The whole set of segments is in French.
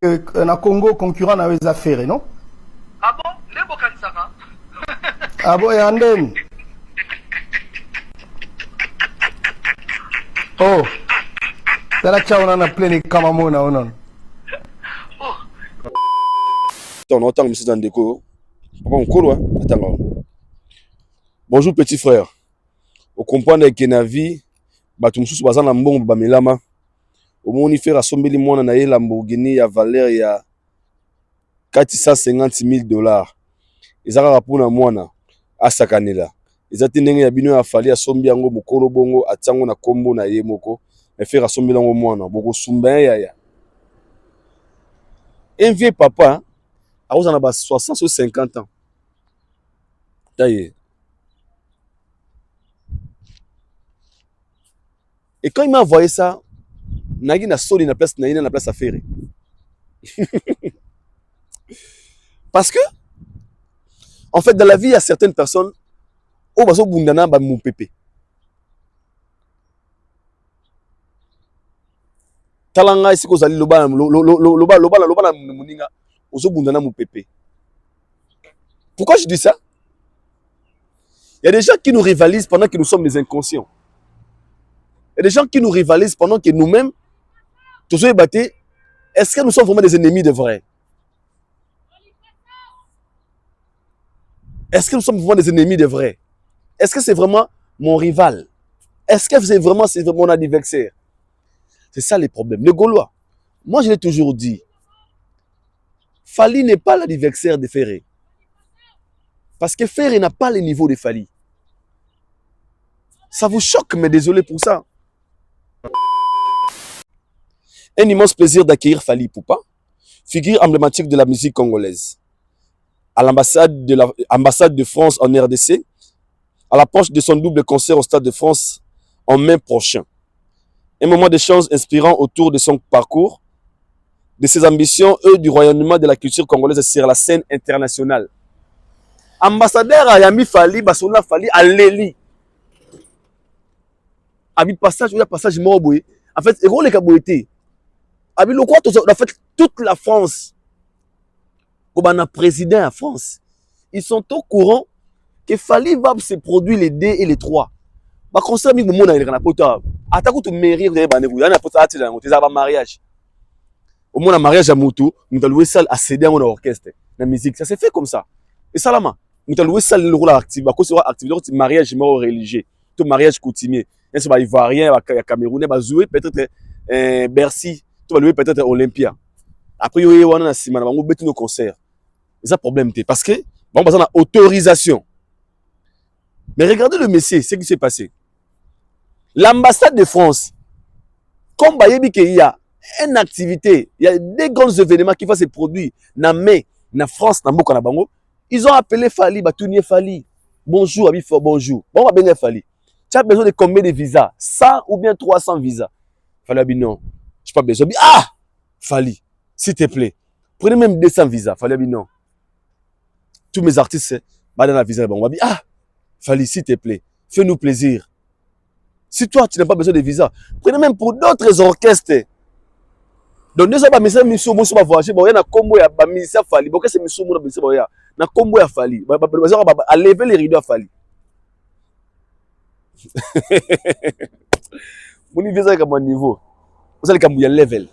na Congo concurrent na weza faire, non? Ah bon? Lebo kanisaka? Ah bon, et anden? Oh, tala chaona na plein kamamona onon. On entend M. Zandeko. Bonjour petit frère. Au comprendre que na vie, batum sous bazan na mbongo bamelama. Au moni faire assombeli mwana na ye Lamborghini ya valeur ya $450,000. Ezaka rapona mwana asakanela. Ezati ndenge ya bino ya fali asombi yango mokolo bongo atango na kombo na ye moko. E faire assombeli yango mwana boko sumba ya. Un vieux papa a 60 ou 50 ans. Taillé. Et quand il m'a envoyé ça, Nagui na soli na place na place à faire. Parce que, en fait, dans la vie, il y a certaines personnes au baso bundana ba mon pépé. Talanga ici kozali loba na muninga ozo bundana mon pépé. Pourquoi je dis ça? Il y a des gens qui nous rivalisent pendant que nous sommes des inconscients. Il y a des gens qui nous rivalisent pendant que nous-mêmes, tous les battés, est-ce que nous sommes vraiment des ennemis de vrai? Est-ce que nous sommes vraiment des ennemis de vrai? Est-ce que c'est vraiment mon rival? Est-ce que c'est vraiment mon adversaire? C'est ça les problèmes. Les Gaulois, moi je l'ai toujours dit, Fali n'est pas l'adversaire de Ferré. Parce que Ferré n'a pas le niveau de Fali. Ça vous choque, mais désolé pour ça. Un immense plaisir d'accueillir Fally Ipupa, figure emblématique de la musique congolaise, à l'ambassade de France en RDC, à l'approche de son double concert au Stade de France en mai prochain. Un moment d'échange inspirant autour de son parcours, de ses ambitions et du rayonnement de la culture congolaise sur la scène internationale. Ambassadeur Ayami Fally, Basona Fally, à Léli. Abi passage, ou passage Moroboé. En fait, Ego le Kaboété. Abi le quoi, en fait, toute la France, comme un président en France, ils sont au courant que Fally va se produire les 2 et les 3. Bah, comme ça, il y a un peu attaque tu mairie, vous avez un mariage. Au moins, un mariage à Moutou, nous avons loué ça à céder à mon orchestre, la musique. Ça s'est fait comme ça. Et ça, là, nous avons loué ça le rôle actif. Parce que c'est un mariage religieux, tout mariage coutumier. Il y a Ivoirien, il y a Camerounais, il y a Zoué, peut-être Bercy, tu vas louer peut-être Olympia. Après, il y a un concert. C'est ça le problème. Parce que, bon, on a autorisation. Mais regardez le messier, ce qui s'est passé. L'ambassade de France, comme il y a une activité, il y a des grands événements qui vont se produire dans la France, dans Boka Bango, ils ont appelé Fally, Batounier Fally. Bonjour, Abifo, bonjour. Bon, on va bien Fally. Tu as besoin de combien de visas? 100 ou bien 300 visas? Fally Abi, non. Je n'ai pas besoin. Ah! Fally, s'il te plaît. Prenez même 200 visas. Fally Abi, non. Tous mes artistes, dans la visa, on va dire, ah! Fally, s'il te plaît. Fais-nous plaisir. Si toi, tu n'as pas besoin de visa, prenez même pour d'autres orchestres. Donc, nous avons mis ça, nous sommes voyager. Il y a un combo, il y a un ministère Fally. Pourquoi c'est monsieur Mouna Bissé? Il y a un combo à Fally. À lever les rideaux à Fally. Mon niveau est à mon niveau. Vous allez comme il y a level.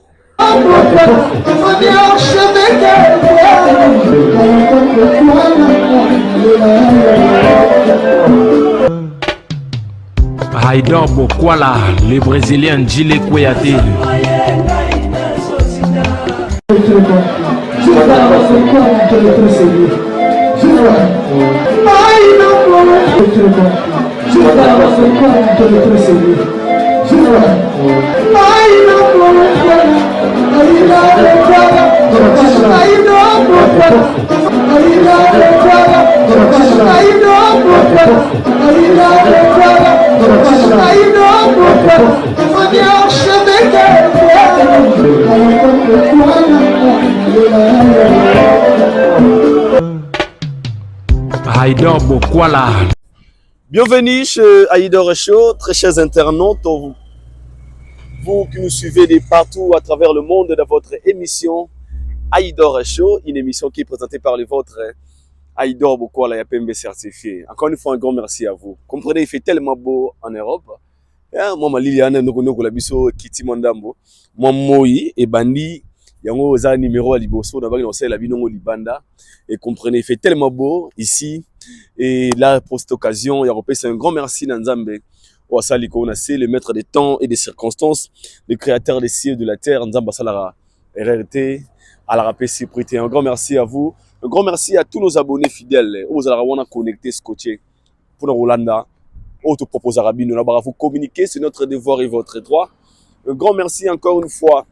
Haïdor Bokwala, le Brésilien Djile Kouyaté. Haïdor Bokwala. Bienvenue chez Haïdor Show, très chers internautes, vous qui nous suivez de partout à travers le monde dans votre émission Aïdor Show, une émission qui est présentée par les vôtres. Aïdor Bokwala Yapembe certifié. Encore une fois, un grand merci à vous. Comprenez, il fait tellement beau en Europe. Moi, Liliane, nous la biso Kiti Mondambo. Moi, Moi et Bandi, yango za numéro à Liboso, d'abord on sait la vie non Libanda. Et comprenez, il fait tellement beau ici. Et là, pour cette occasion, c'est un grand merci Nzambe. Wasaliko, on a c'est le maître des temps et des circonstances, le créateur des cieux et de la terre, Nzamba Salara, RRT, à la rapé sécurité. Un grand merci à vous. Un grand merci à tous nos abonnés fidèles. Aux Alawana connectés, scotchés, pour Rolanda. Autre propose Arabi, nous l'avons vous communiquer, c'est notre devoir et votre droit. Un grand merci encore une fois.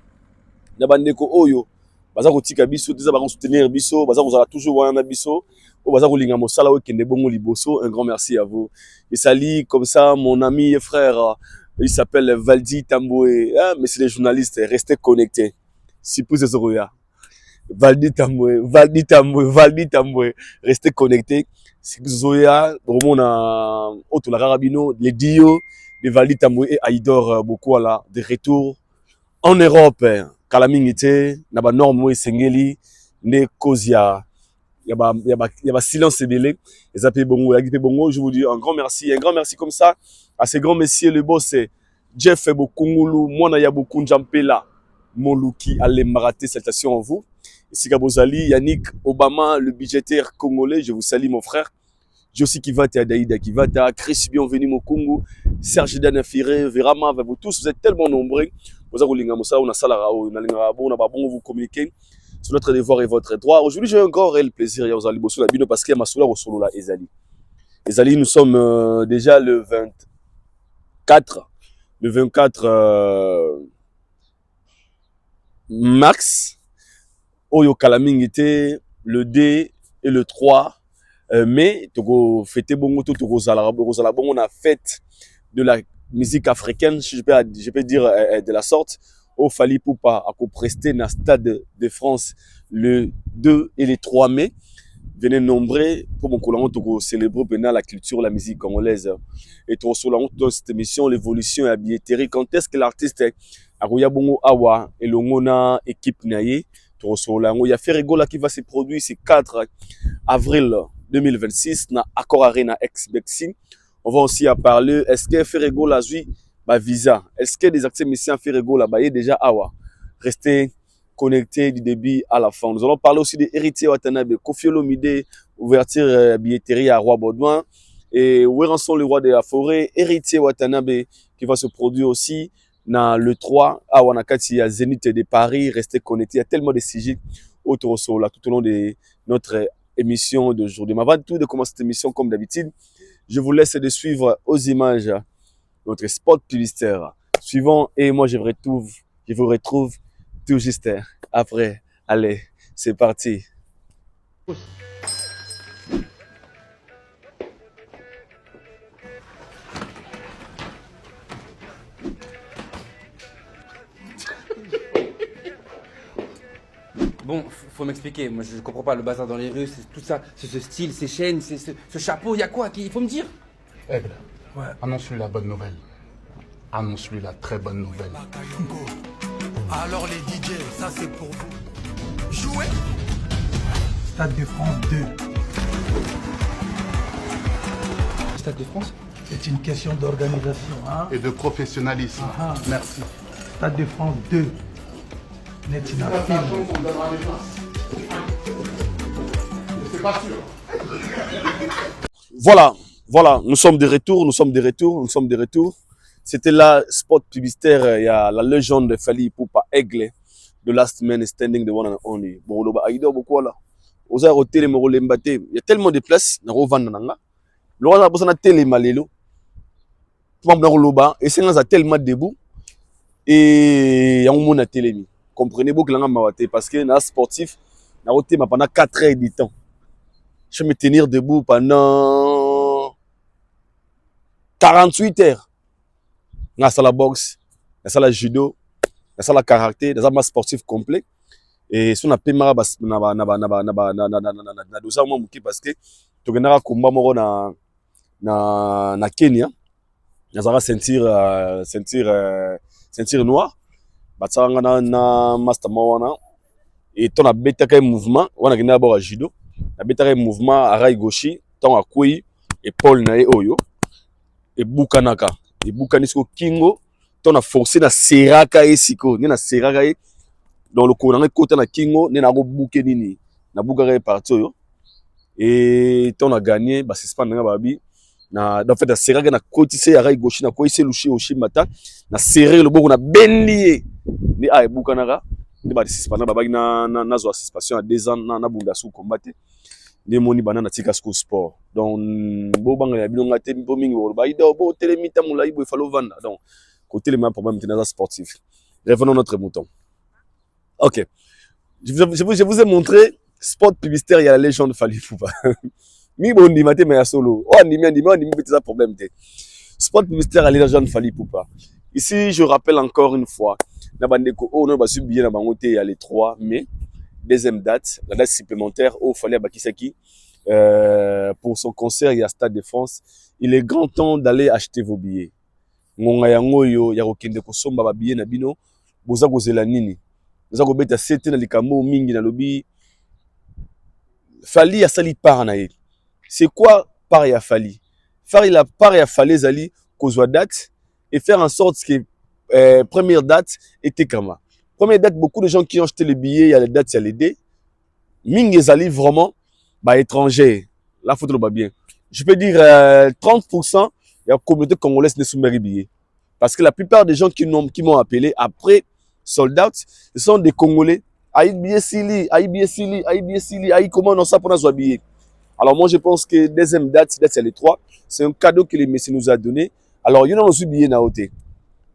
Nabandeko Oyo, Bazako Tika Biso, déjà Baron soutenir Biso, Bazako vous toujours un Biso, Bazako Lingamo Salawe Kendebongo Liboso, un grand merci à vous. Et sali comme ça, mon ami et frère, il s'appelle Valdi Tamboué, mais c'est les journalistes, restez connectés. Si vous êtes heureux, Valdi Tamboué, restez connectés. Si vous êtes heureux, on a Oto la Carabino, les Dio, les Valdi Tamboué et Aïdor Bokwala, de retour en Europe. Kalamingité, naba norme sengeli, ne kozia, yaba silence belé, et ça paye bongo, je vous dis un grand merci comme ça à ces grands messieurs, le boss c'est Jeff Bokungulu, Mona Yaboku Njampela, Moluki, allez marater, salutations à vous. Ici Kabozali, Yannick Obama, le budgétaire congolais, je vous salue mon frère. Josi Kivata, Daïda Kivata, Chris, bienvenue mon Congo, Serge Danafire, Verama, vous tous, vous êtes tellement nombreux. Vous communiquez sur notre devoir et votre droit. Aujourd'hui, j'ai un grand réel plaisir parce qu'il y a ma soula au solo là, Ezali. Ezali, nous sommes déjà le 24 mars. Oyo Kalaming était le 2 et le 3 mai. Togo fêté bongo to Togo Zala bongo on a fête de la musique africaine, je peux dire de la sorte. Au Fali Poupa a presté dans le Stade de France le 2 et le 3 mai. Venez nombreux pour mon collègue pour célébrer la culture, la musique congolaise. Et tout dans cette émission, l'évolution et la billetterie. Quand est-ce que l'artiste a Bongo Awa et le Mona équipe Naye, il y a Ferregola qui va se produire ce 4 avril 2026 dans Accor Arena ex-Bexing. On va aussi en parler. Est-ce que Ferrego la joue visa? Est-ce que des actions missions Ferrego là est déjà awa? Restez connectés du début à la fin. Nous allons parler aussi de Héritier Watanabe, Kofi Olomide, ouverture billetterie à Roi Baudouin et Ouéranson le roi de la forêt, Héritier Watanabe qui va se produire aussi dans le 3 à Wanakati à Zénith de Paris. Restez connectés. Il y a tellement de sujets autour de là tout au long de notre émission d'aujourd'hui. Mais avant tout de commencer cette émission comme d'habitude, je vous laisse de suivre aux images notre spot publicitaire suivant et moi je vous retrouve tout juste après. Allez, c'est parti. Bon, faut m'expliquer. Moi, je comprends pas le bazar dans les rues, c'est tout ça, c'est ce style, ces chaînes, c'est ce chapeau. Il y a quoi? Il faut me dire. Aigle, ouais. Annonce-lui la bonne nouvelle. Annonce-lui la très bonne nouvelle. Alors les DJ, ça c'est pour vous. Jouez. Stade de France 2. Stade de France? C'est une question d'organisation. Hein? Et de professionnalisme. Merci. Stade de France 2. Netina film. C'est pas sûr. Voilà, nous sommes de retour. C'était la spot publicitaire, il y a la légende de Fali Poupa Aigle, The Last Man Standing, the one and only. Bon, Aïdor Bokwala. Aux hôtels il y a tellement de places dans Rovananga. Le roi a besoin de télé malelo. Et c'est tellement debout. Et il y a un monde à télé. Comprenez beaucoup parce que dans sportif, pendant 4 heures du temps. Je vais me tenir debout pendant 48 heures. Dans la boxe, dans la judo, dans la karaté, dans la sportif complet. Et si on a payé parce que tu as un combat na Kenya, dans la ceinture noire. Na master mawana et ton abetaka mouvement on a gagné d'abord à judo abetaka mouvement à rai gauche ton akui et Paul nae oyo et bukanaka et bukanisko kingo ton a forcé na seraka esiko ni na seraka e dans le courant côté na kingo ni na go buke nini na bukaka parti oyo et ton a gagné bah c'est pas babi na en fait na seraka na côté c'est à rai gauche na quoi c'est luchi au chimata na serrer le boko na benlié ni a bukanaka ni ba suspendre babaki na zo suspension à 2 ans na bunda sous combattre ni moni banana tika sco sport donc bo banga ya bilonga te bo mingi ba ido bo telemita mulai bo falo vanda donc côté les mêmes problèmes maintenant sportif revenons à notre mouton. OK, je vous ai montré sport publicitaire, il y a la légende Fally Ipupa mi bon di maté mais solo oh ni petit ça problème te sport publicitaire à la légende Fally Ipupa. Ici je rappelle encore une fois na bandeko oh non ba subir na bango te ya les 3 mai deuxième date la date supplémentaire au Fally Bakisaki pour son concert il y a Stade de France. Il est grand temps d'aller acheter vos billets ngonga yango yo ya kokende ko somba ba billets na bino boza kozela nini boza ko beta sete na likambo mingi na lobi Fally a sali par na ye. C'est quoi par ya Fally? Faire la par ya Fally zali kozwa date et faire en sorte que première date était kama. Première date, beaucoup de gens qui ont acheté les billets, il y a les dates, il y a les dés. Ming zali vraiment bah étranger. La photo va bien. Je peux dire 30% il y a la communauté congolaise ne soumet billets. Parce que la plupart des gens qui m'ont appelé après sold out, ce sont des Congolais. Aïe billet sili, aïe billet sili, aïe billet sili, aïe comment on ça pour nos billets. Alors moi je pense que deuxième date, c'est les 3. C'est un cadeau que les messieurs nous a donné. Alors il y en a aussi billets na hauteur.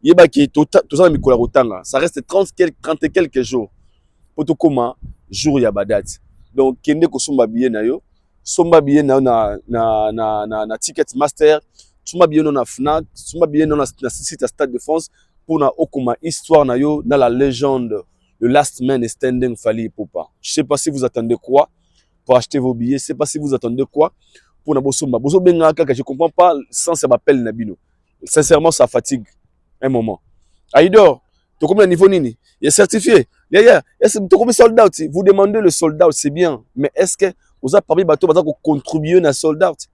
Yeba qui tout ça mikola rotanga. Ça reste 30 et quelques jours. Poto koma jour ya date. Donc kende ko somba billet na yo. Somba billet na ticket master. Somba billet na Fnac, somba billet na site Stade de France pour na okoma histoire na yo dans la légende le last man standing Fally Ipupa. Je sais pas si vous attendez quoi pour acheter vos billets, je sais pas si vous attendez quoi pour na bosomba. Boso benga kaka, je comprends pas sans ça m'appelle Nabino. Sincèrement ça fatigue un moment. Aïdor, tu combien niveau nini? Il est certifié. Est-ce que tu combien sold out? Vous demandez le sold out, c'est bien, mais est-ce que vous avez parmi bateau pour contribuer à sold out?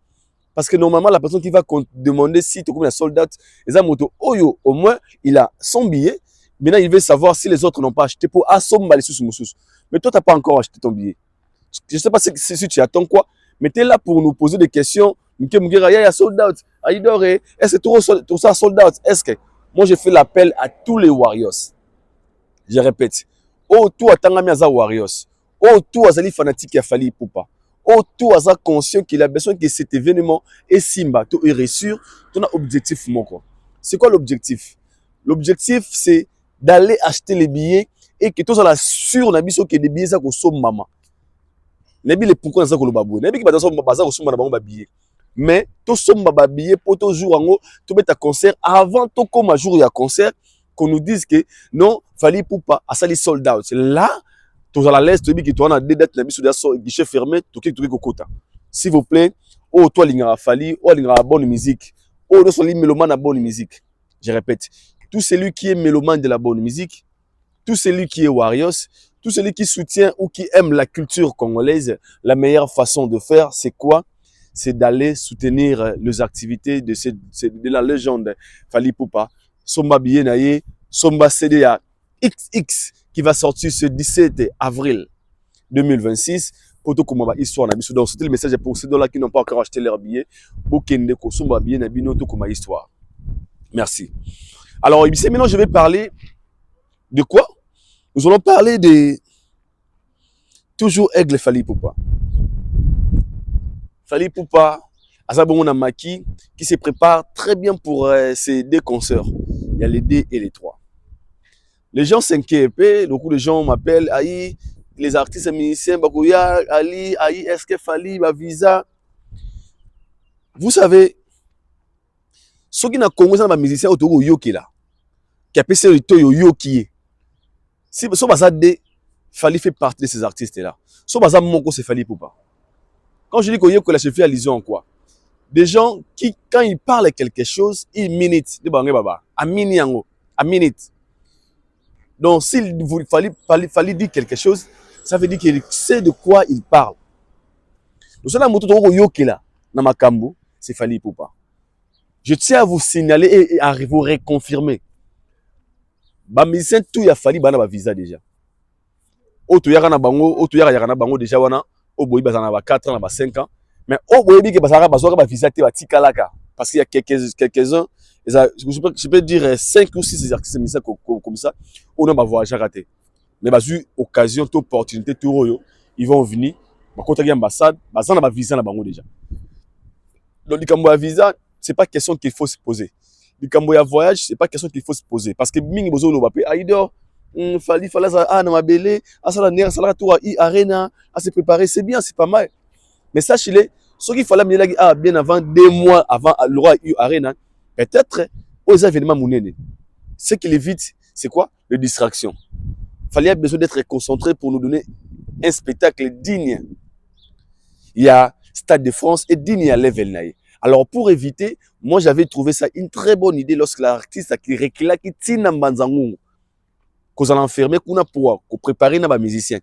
Parce que normalement la personne qui va demander si tu combien sold out, les moto oyo au moins il a son billet. Maintenant il veut savoir si les autres n'ont pas acheté pour assommer les sous. Mais toi tu n'as pas encore acheté ton billet. Je sais pas si tu attends quoi, mais tu es là pour nous poser des questions. Il y a sold out. Aïdor, est-ce que tout ça sold out? Est-ce que moi, je fais l'appel à tous les Warriors. Je répète. Oh, tout à Tangamiaza Warriors. Oh, tout à Zali fanatique à Fally Ipupa. Oh, tout à Zali conscient qu'il a besoin que cet événement est simba. Tout est reçu. Tout a objectif, mon quoi. C'est quoi l'objectif? L'objectif, c'est d'aller acheter les billets et que tout à la sûr, on a besoin que des billets, ça, qu'on somme maman. Nebi le pourquoi ça, qu'on le babou. Nebi qui va dans son bazar, qu'on somme maman, billet. Mais tout somme baba billet pour tout jour en haut, tout mettre à concert avant tout comme un jour il y a concert qu'on nous dise que non Fally Ipupa a sali sold out. Là tout à la laisse tu dis que tu as des dates na biso de guichet fermé tout qui kokota. S'il vous plaît, oh toi linga Fally, oh linga bonne musique. Oh nous sommes mélomane à bonne musique. Je répète, tout celui qui est mélomane de la bonne musique, tout celui qui est Warriors, tout celui qui soutient ou qui aime la culture congolaise, la meilleure façon de faire c'est quoi? C'est d'aller soutenir les activités de la légende Fally Ipupa. Somba billet naye, somba CD à XX qui va sortir ce 17 avril 2026. Pour tout comme histoire na biso. Donc c'était le message pour ceux là qui n'ont pas encore acheté leur billet. Bokende ko somba billet na bino tout comme histoire. Merci. Alors ici maintenant je vais parler de quoi? Nous allons parler de toujours Aigle Fally Ipupa. Fally Ipupa, Azabongo Maki, qui se prépare très bien pour ces 2 concerts. Il y a les 2 et les 3. Les gens s'inquiètent, beaucoup de gens m'appellent, Aïe, les artistes et musiciens, Bakoya, Ali, Aïe, est-ce que Fally, visa? Vous savez, ceux qui n'ont pas Congo, c'est musicien autour de Yoki là, qui a passé le toyo Yoki. Si ce bazade, Fally fait partie de ces artistes-là. Ce bazade, Monko, c'est Fally Ipupa. Quand je dis que la chefie allusion en quoi? Des gens qui, quand ils parlent quelque chose, ils minutent. À minute. Donc, s'il Fally dit quelque chose, Ça veut dire qu'il sait de quoi il parle. Donc, ça, c'est Fally Ipupa. Je tiens à vous signaler et à vous réconfirmer. Bamisien tout y a fallu bana ba visa déjà. Oto yaka na bango, oto yaka na bango déjà wana, oboyi bazana ba 4 ans na ba 5 ans. Mais oboyi bi ke bazaka bazoka ba visa te ba tikalaka parce qu'il y a quelques-uns, je peux dire 5 ou 6 artistes comme ça, on a ba voyager raté. Mais bazu occasion, toute opportunité tout royo, ils vont venir, ba contacter ambassade, bazana ba visa na bango déjà. Donc likambo ya visa, c'est pas question qu'il faut se poser. Du Camboya voyage, c'est pas question qu'il faut se poser. Parce que mingi bozo lo bapé, aïdor, fallait ça, na mabélé, ça la nerf, ça la tour, arena, à se préparer, c'est bien, c'est pas mal. Mais sachez-le, ce qu'il fallait bien avant, 2 mois avant le roi arena, peut-être, aux événements mounene. Ce qui évite, c'est quoi? Les distractions. Fallait besoin d'être concentré pour nous donner un spectacle digne. Il y a Stade de France et digne à Level Naï. Alors pour éviter, moi j'avais trouvé ça une très bonne idée lorsque l'artiste a réclamé qui tina mbanzangu qu'on allait enfermer pour préparer nos musiciens.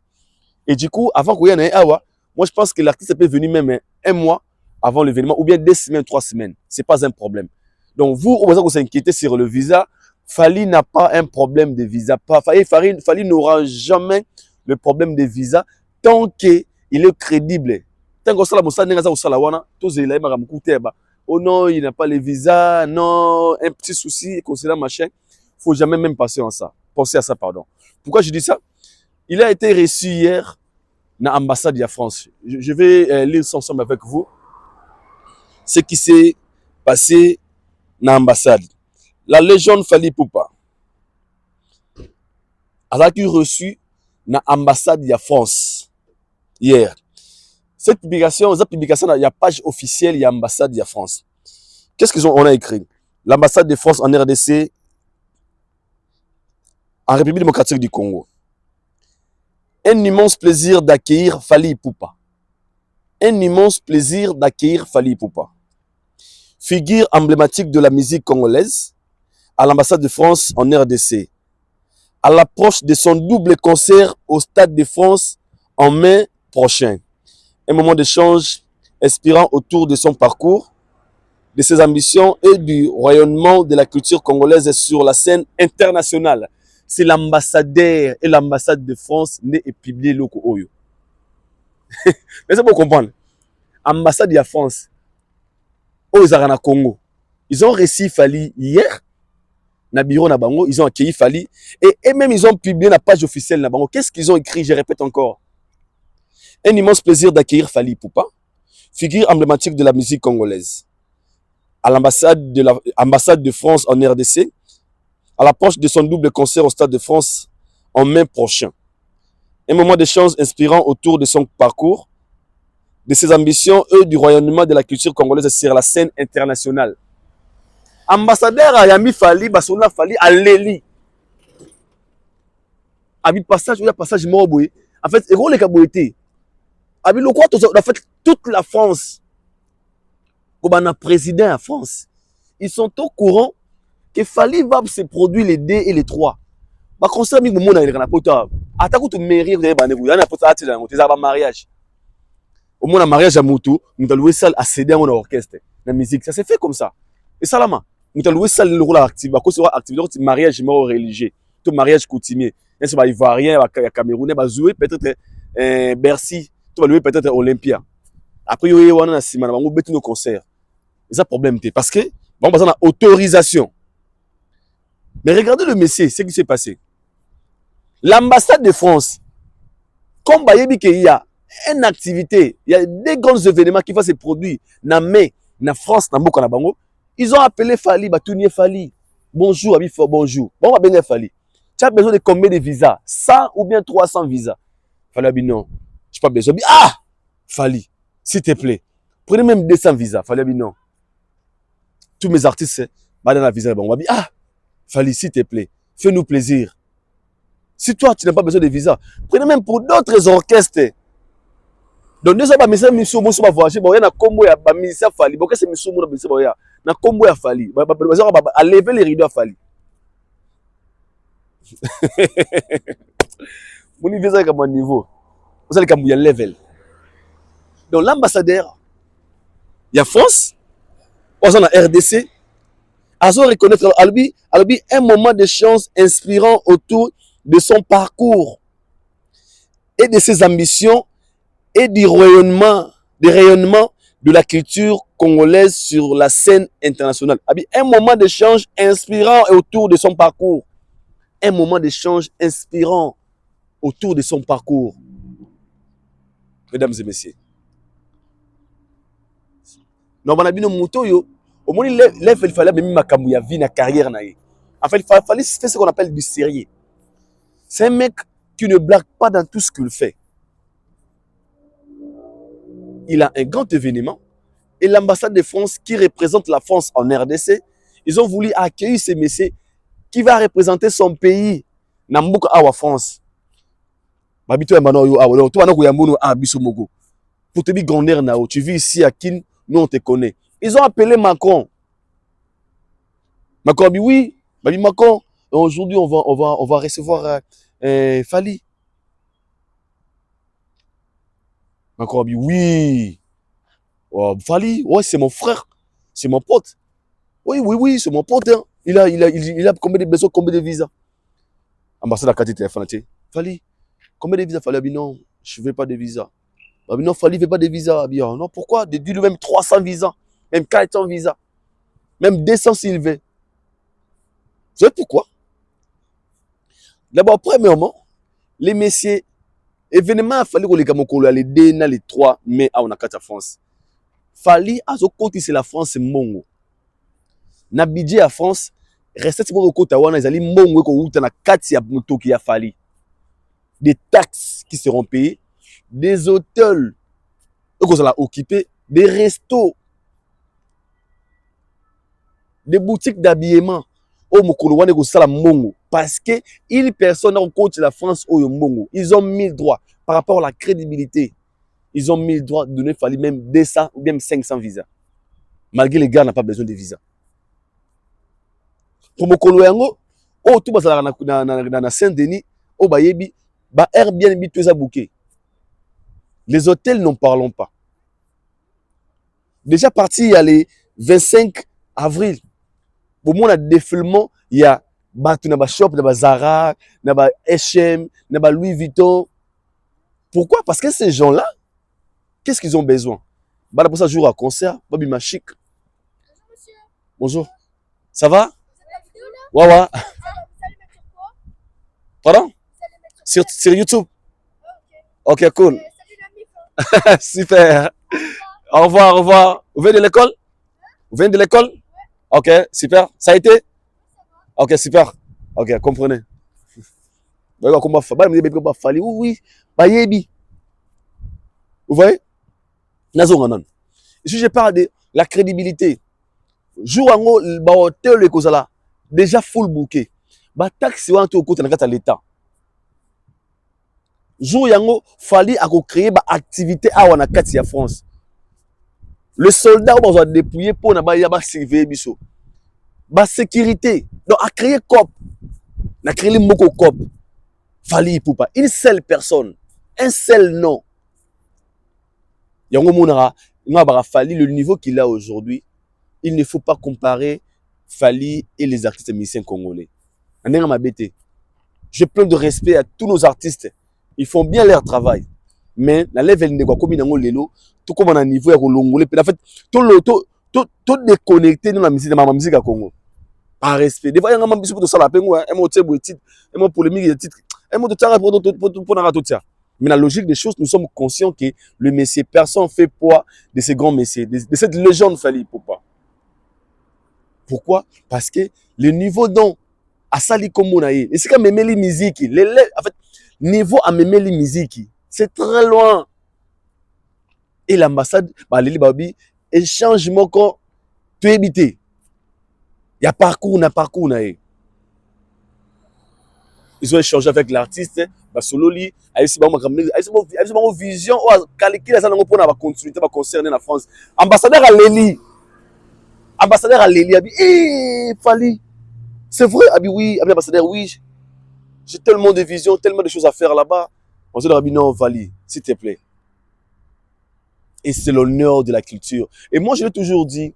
Et du coup, avant qu'on y ait un moi je pense que l'artiste peut venir même 1 mois avant l'événement ou bien 2 semaines, 3 semaines. C'est pas un problème. Donc vous, au besoin que vous inquiétez sur le visa, Fally n'a pas un problème de visa. Fally n'aura jamais le problème de visa tant qu'il est crédible. Tant que ça, oh non, il n'a pas les visas, non, un petit souci, concernant machin. Faut jamais même penser à ça. Pourquoi je dis ça? Il a été reçu hier dans l'ambassade de la France. Je vais lire ça ensemble avec vous. Ce qui s'est passé dans l'ambassade. La légende Fally Ipupa a été reçu dans l'ambassade de la France hier. Cette publication, il y a page officielle, il y a l'ambassade de la France. Qu'est-ce qu'ils ont, on a écrit? L'ambassade de France en RDC, en République démocratique du Congo. Un immense plaisir d'accueillir Fally Ipupa. Un immense plaisir d'accueillir Fally Ipupa. Figure emblématique de la musique congolaise à l'ambassade de France en RDC. À l'approche de son double concert au Stade de France en mai prochain. Un moment d'échange inspirant autour de son parcours, de ses ambitions et du rayonnement de la culture congolaise sur la scène internationale. C'est l'ambassadeur et l'ambassade de France né et publié loko oyo. Mais c'est pour comprendre. Ambassade de la France au Zarana Congo. Ils ont reçu Fally hier. Na bureau na bango, ils ont accueilli Fally et même ils ont publié la page officielle na bango. Qu'est-ce qu'ils ont écrit? Je répète encore. Un immense plaisir d'accueillir Fally Ipupa, figure emblématique de la musique congolaise. À l'ambassade de France en RDC, à l'approche de son double concert au Stade de France en mai prochain. Un moment d'échange inspirant autour de son parcours, de ses ambitions et du rayonnement de la culture congolaise sur la scène internationale. Ambassadeur Ayami Fally, Basona Fally, à Léli. Abi passage, il y a passage Moroboy. En fait, et les Kaboété. Abi le quoi, en fait, toute la France, comme un président à France, ils sont au courant que Fally va se produire les 2 et les 3. Bah, comme ça, il y a un peu attaque tout mairie, vous avez un mariage. Au moins, un mariage à Moutou, nous avons loué ça à céder à mon orchestre. La musique, ça s'est fait comme ça. Et ça, là, nous avons loué ça le rôle actif. Parce que c'est un mariage religieux, tout mariage coutumier. Il y a Ivoirien, il y a Camerounais, il y a peut-être Bercy. Tu vas louer peut-être Olympia. Après, il y a un concert. C'est un problème. Parce que, bon, on a autorisation. Mais regardez le messier, ce qui s'est passé. L'ambassade de France, comme il y a une activité, il y a 2 grands événements qui vont se produire dans la France, dans Mboka, ils ont appelé Fally, Batounier Fally. Bonjour, Abifo, bonjour. Bon, on va bien Fally. Tu as besoin de combien de visas? 100 ou bien 300 visas? Fally, non. Je n'ai pas besoin. Ah! Fally, s'il te plaît. Prenez même 200 visas. Fally, non. Tous mes artistes, dans la visa, on va dire, ah! Fally, s'il te plaît. Fais-nous plaisir. Si toi, tu n'as pas besoin de visa, prenez même pour d'autres orchestres. Donc, nous avons mis ça, nous sommes voyager. Il y a un combo, il y a un Fally. Pourquoi c'est nous un combo à Fally. À lever les rideaux à Fally. Mon visa est à mon niveau. Vous allez comme il y a level. Donc l'ambassadeur, il y a France, on a la RDC, à reconnaître Albi un moment de chance inspirant autour de son parcours et de ses ambitions et du rayonnement de la culture congolaise sur la scène internationale. Un moment d'échange inspirant autour de son parcours. Un moment d'échange inspirant autour de son parcours. Mesdames et messieurs. Non, on a bien moto yo. Au moins, il fallait même makamou ya vie na carrière na ye. En fait, il fallait faire ce qu'on appelle du sérieux. C'est un mec qui ne blague pas dans tout ce qu'il fait. Il a un grand événement et l'ambassade de France qui représente la France en RDC, ils ont voulu accueillir ce messieurs qui va représenter son pays na mboka awa France. Babito ya mano yo awa, to wana ko ya mono a biso mogo. Pour te dire grandeur nao, tu vis ici à Kin, nous on te connaît. Ils ont appelé Macron. Macron dit oui, Macron, aujourd'hui on va recevoir Fali. Macron dit oui. Oh, Fali, ouais, c'est mon frère, c'est mon pote. Oui, c'est mon pote. Hein. Il a combien de besoins, combien de visas? Ambassade a quatre téléphone. Fali, combien de visas Fali? Non, je ne veux pas de visas. Non, Fali ne veut pas de visas. Non, pourquoi? De dire même 300 visas, même 400 visas, même 200 s'il veut. Vous savez pourquoi? D'abord, premièrement, les messieurs, événement a fallu que les Gamokolo les 2 les 3 mai à Onakata France. Fali à ce côté c'est la France mongo. Na budget à France, recette pour côté wana ils allaient mongo ko uta na kati ya moto qui a Fali. Des taxes qui seront payées, des hôtels que ça occupé, des restos, des boutiques d'habillement. Oh mokolo wana ko sala mongo parce que il personne au côté la France au mongo. Ils ont mis le droit par rapport à la crédibilité. Ils ont mis le droit de donner Fali même 200 ou même 500 visas. Malgré les gars n'ont pas besoin de visa. Pour mokolo yango, oh tout basala na Saint-Denis, oh bayebi, ba Airbnb tout ça bouquet. Les hôtels n'en parlons pas. Déjà parti il y a les 25 avril. Pour moi, le défilement, il y a ba shop, na ba Zara, na ba H&M, na ba Louis Vuitton. Pourquoi? Parce que ces gens-là, qu'est-ce qu'ils ont besoin? Bah pour ça, jour à concert, Babi Machik. Bonjour monsieur. Bonjour. Ça va? Vous avez la vidéo là? Ouais. Vous allez mettre sur quoi? Pardon? Vous allez mettre Sur YouTube. Ok. Ok, cool. Salut la mif. Super. Au revoir. Vous venez de l'école? Vous venez de l'école? Ok, super. Ça a été? Ok, super. Ok, comprenez. Oui. Vous voyez? Ici, je parle de la crédibilité. Jour en haut, le hôtel, le Kozala, déjà full booké. Ba taxi ou un tout au côté de l'État. Jour en haut, fallait créer une activité à Wanakati à France. Le soldat va dépouiller pour na surveiller biso. Ba sécurité. Donc à créer COP. Na créer moko COP. Fallait pour pas une seule personne, un seul nom. Yango monara, Fali le niveau qu'il a aujourd'hui, il ne faut pas comparer Fali et les artistes musiciens congolais. J'ai plein de respect à tous nos artistes. Ils font bien leur travail. Mais la level de quoi comme nango lelo, tout comme on a niveau ya kolongolé, en fait tout déconnecté dans la musique à Congo. Par respect. Des fois il y a un mambisu pour ça la pengo, un mot tebo titre, un mot polémique de titre, un mot de tara pour tout ça. Mais la logique des choses, nous sommes conscients que le messier, personne fait poids de ces grands messieurs, de cette légende Fali Poupa. Pourquoi? Parce que le niveau dont à Sali Komonaye, et c'est comme même les musiques, en fait, niveau à même les musiques, c'est très loin. Et l'ambassade, Lili Babi, échangement quand tu es habité. Il y a parcours, ils ont échangé avec l'artiste, Sololi, une vision, calculer ça pour la continuité, va concerner la France. Ambassadeur à Léli, a dit, Fali, c'est vrai, oui, ambassadeur, oui, j'ai tellement de visions, tellement de choses à faire là-bas. On se dit, non, Vali, s'il te plaît. Et c'est l'honneur de la culture. Et moi, je l'ai toujours dit,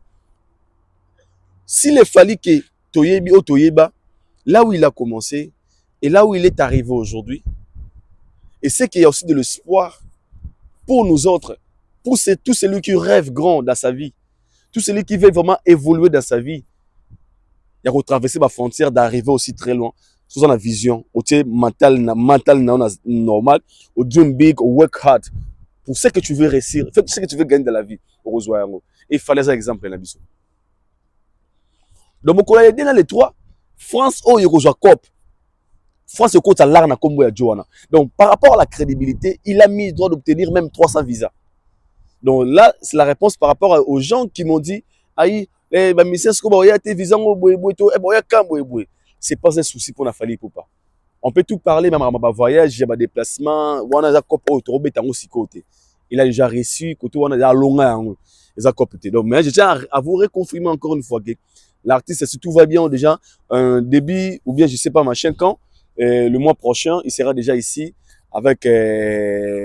s'il est fallu que Toyebi ou Toyeba, là où il a commencé, et là où il est arrivé aujourd'hui, et c'est qu'il y a aussi de l'espoir pour nous autres, pour tous celui qui rêve grand dans sa vie, tous celui qui veut vraiment évoluer dans sa vie, il y a retraverser ma frontière, d'arriver aussi très loin, sous la vision, au mental normal, au dream big, au work hard, pour ce que tu veux réussir, pour ce que tu veux gagner dans la vie. Et il fallait un exemple. Donc, mon collègue dans les trois, France, il y a COP. France, il y a l'arna comme Johanna. Donc, par rapport à la crédibilité, il a mis le droit d'obtenir même 300 visas. Donc là, c'est la réponse par rapport aux gens qui m'ont dit, aïe, c'est pas un souci pour la famille ou pas. On peut tout parler, même à ma voyage, j'ai des déplacements, il a déjà reçu, donc, mais je tiens à vous reconfirmer encore une fois que l'artiste, si tout va bien, déjà, un début, ou bien je sais pas, machin, quand, le mois prochain, il sera déjà ici avec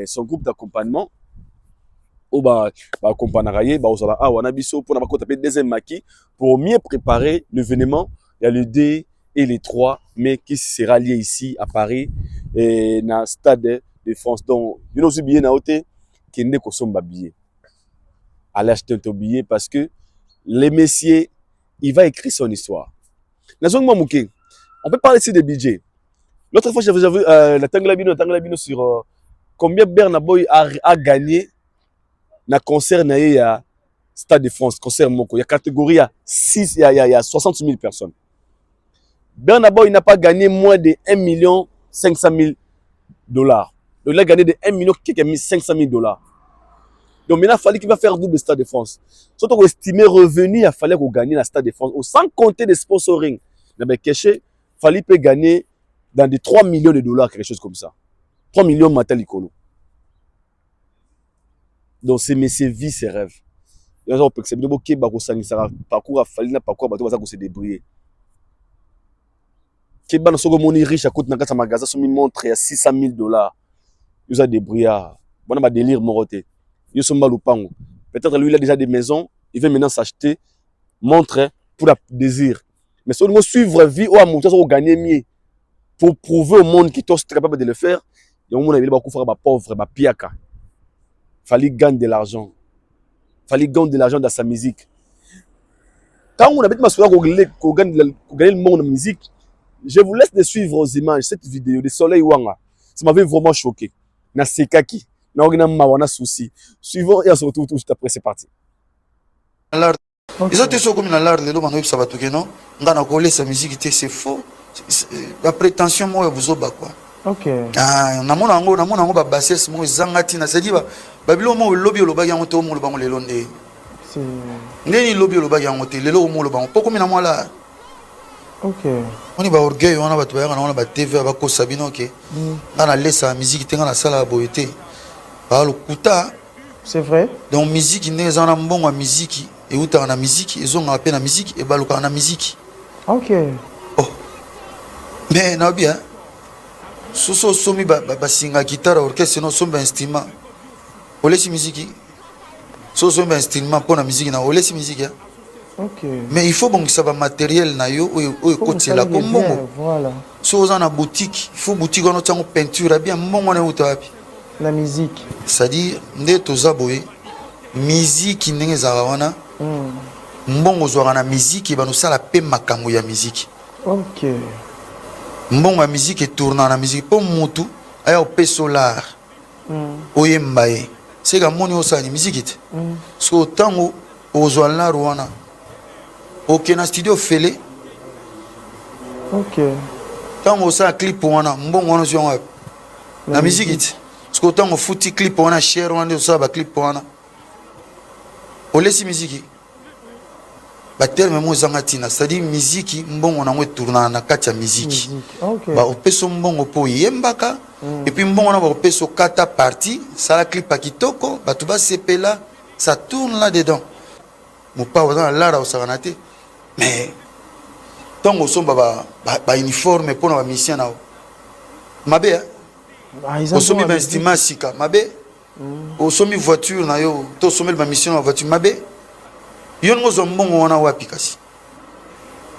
son groupe d'accompagnement. Pour mieux préparer l'événement. Il y a le 2 et les 3 mai qui sera lié ici à Paris et dans le stade de France. Donc, nous avons bien noté qu'il n'y a pas de billet. Allez acheter un billet parce que les messieurs, il va écrire son histoire. On peut parler ici des budgets. L'autre fois, j'avais vu la Tanglabino sur combien Burna Boy a gagné dans le concert à Stade de France, concert Moko. Il y a catégorie, il y a 60 000 personnes. Burna Boy n'a pas gagné moins de 1 500 000 $. Il a gagné de 1 500 000 $. Donc maintenant, il fallait qu'il va faire double Stade de France. Surtout qu'on estimait revenu, il fallait qu'on gagne dans Stade de France. Sans compter des sponsoring. Il fallait gagner dans des 3 millions de $, quelque chose comme ça. 3 millions de Matalikolo. Donc c'est messieurs vie ses rêves. Il y a un peu de parcours à Falina, parcours à se débrouiller. Keba na soko moni riche à côté na kata magasin so mi montre à 600 000 $. Ils ont débrouillé. Bon na délire moroté. Ils sont malupango. Peut-être lui il a déjà des maisons, il veut maintenant s'acheter montre pour la désir. Mais si on suivre vie ou à monter au gagner mieux pour prouver au monde qu'il est capable de le faire, il y a un monde qui va faire ba pauvre, ba piaka. Fallait gagner de l'argent. Fallait gagner de l'argent dans sa musique. Quand on a dit qu'on gagne le monde de musique, je vous laisse de suivre aux images cette vidéo de Soleil Wanga. Ça m'avait vraiment choqué. Na sekaki, na ogina mawana souci. Suivons et on se retrouve tout juste après, c'est parti. Ils ont été comme dans l'art, les gens qui savent tout non. Ngana collé sa musique, c'est faux. La prétention moi vous au bas quoi. Ok. Ah, na mona ba bassesse mo zangati na sedi ba babilo mo lobby lo ba yango to mo lo ba mo le londe. C'est Ndeni lobby lo ba yango te lelo mo lo ba poko mina moi là. ok. On y va orgueil, on a ba toya on a ba TV ba ko sabino ke. Ngana laisse musique tenga na sala boyete. Ba lo kuta. C'est vrai? Donc musique ne zana mbongo musique et uta na musique ils ont appelé na musique et ba lo na musique. Ok. Oh. Mais na bien. Soso somi ba singa guitare orchestre no somba instrument. Olesi musique. Soso somba instrument pour la musique na olesi musique. Ok. Mais il faut bon que ça va matériel na yo o côté là comme bon. Voilà. So dans la boutique, il faut boutique on a peinture bien mbongo na utapi. La musique. C'est-à-dire nde tozaboye musique ndenge za wana. Mbongo zo na musique ba no sala pe makambo ya musique. Ok. Mbongo ya musique et tournant la musique pour mutu aya au solar. Oyembaye. C'est que moni osani musique. So tango ozwala rwana. Ok na studio fele. Ok. Tango sa clip wana mbongo wana zo na musique. So tango futi clip wana share wana so ba clip wana. Olesi musique. Ba terme mo zangatina, c'est-à-dire musique mbongo nango tourna na kati ya musique. Okay. Ba opeso mbongo po yembaka et puis mbongo na ba opeso kata partie, ça la clip kitoko, ba tu vas sepela, ça tourne là dedans. Mo pa dans la au saranate. Mais tant au somba ba uniforme pour na mission na. Mabe osomi ba instrument sika mabe osomi voiture na yo to somi ba mission na voiture mabe yo ngo mbongo wana wapi kasi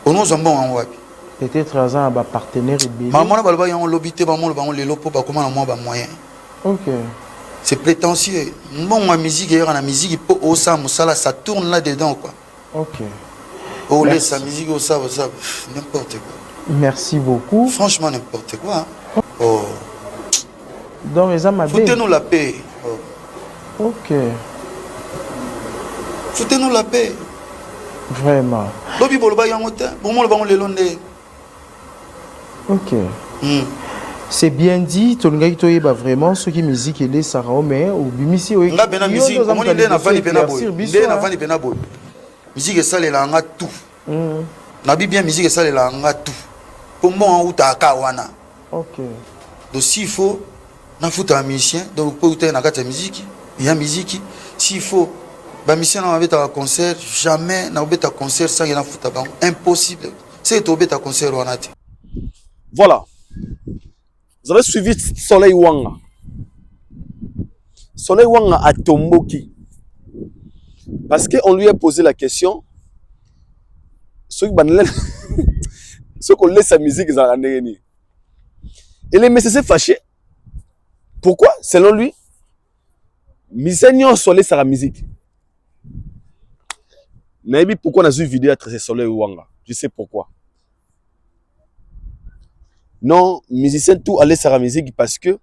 ono mbongo wana wapi peut-être azan ba partenaire et maman na baloba yango lobité ba mo ba lelo po ba komana mo ba moyen. OK. C'est prétentieux. Bon, ma musique, il y a la musique, ça tourne là-dedans, quoi. Ok. Oh, laisse sa musique, ça, n'importe quoi. Merci beaucoup. Franchement, n'importe quoi. Hein. Oh. Donc, les amis, foutez-nous la paix. Oh. Ok. Foutez-nous la paix. Vraiment. Ok. C'est bien dit, tu as vraiment ce qui musique et les sarao mais ou bimisi ou nga bena musique on est na vani bena boy ndé na vani bena boy musique ça les langa tout na bi bien musique ça les langa tout pour moi uta ka wana. OK. Donc s'il faut na futa musicien donc pour uta na kata musique il y a musique s'il faut ba musicien na beta concert jamais na beta concert ça na futa ba impossible c'est to beta concert wana. Voilà. Vous avez suivi Soleil Wanga. Soleil Wanga a Tomboki. Parce qu'on lui a posé la question. Ceux qui laissent sa musique, ils ont rendu. Et les messieurs s'est fâché. Pourquoi? Selon lui, Missignon Soleil sa musique. Mais pourquoi on a vu une vidéo à tracer Soleil Wanga? Je sais pourquoi. Non, musicien, tout aller sur la musique parce que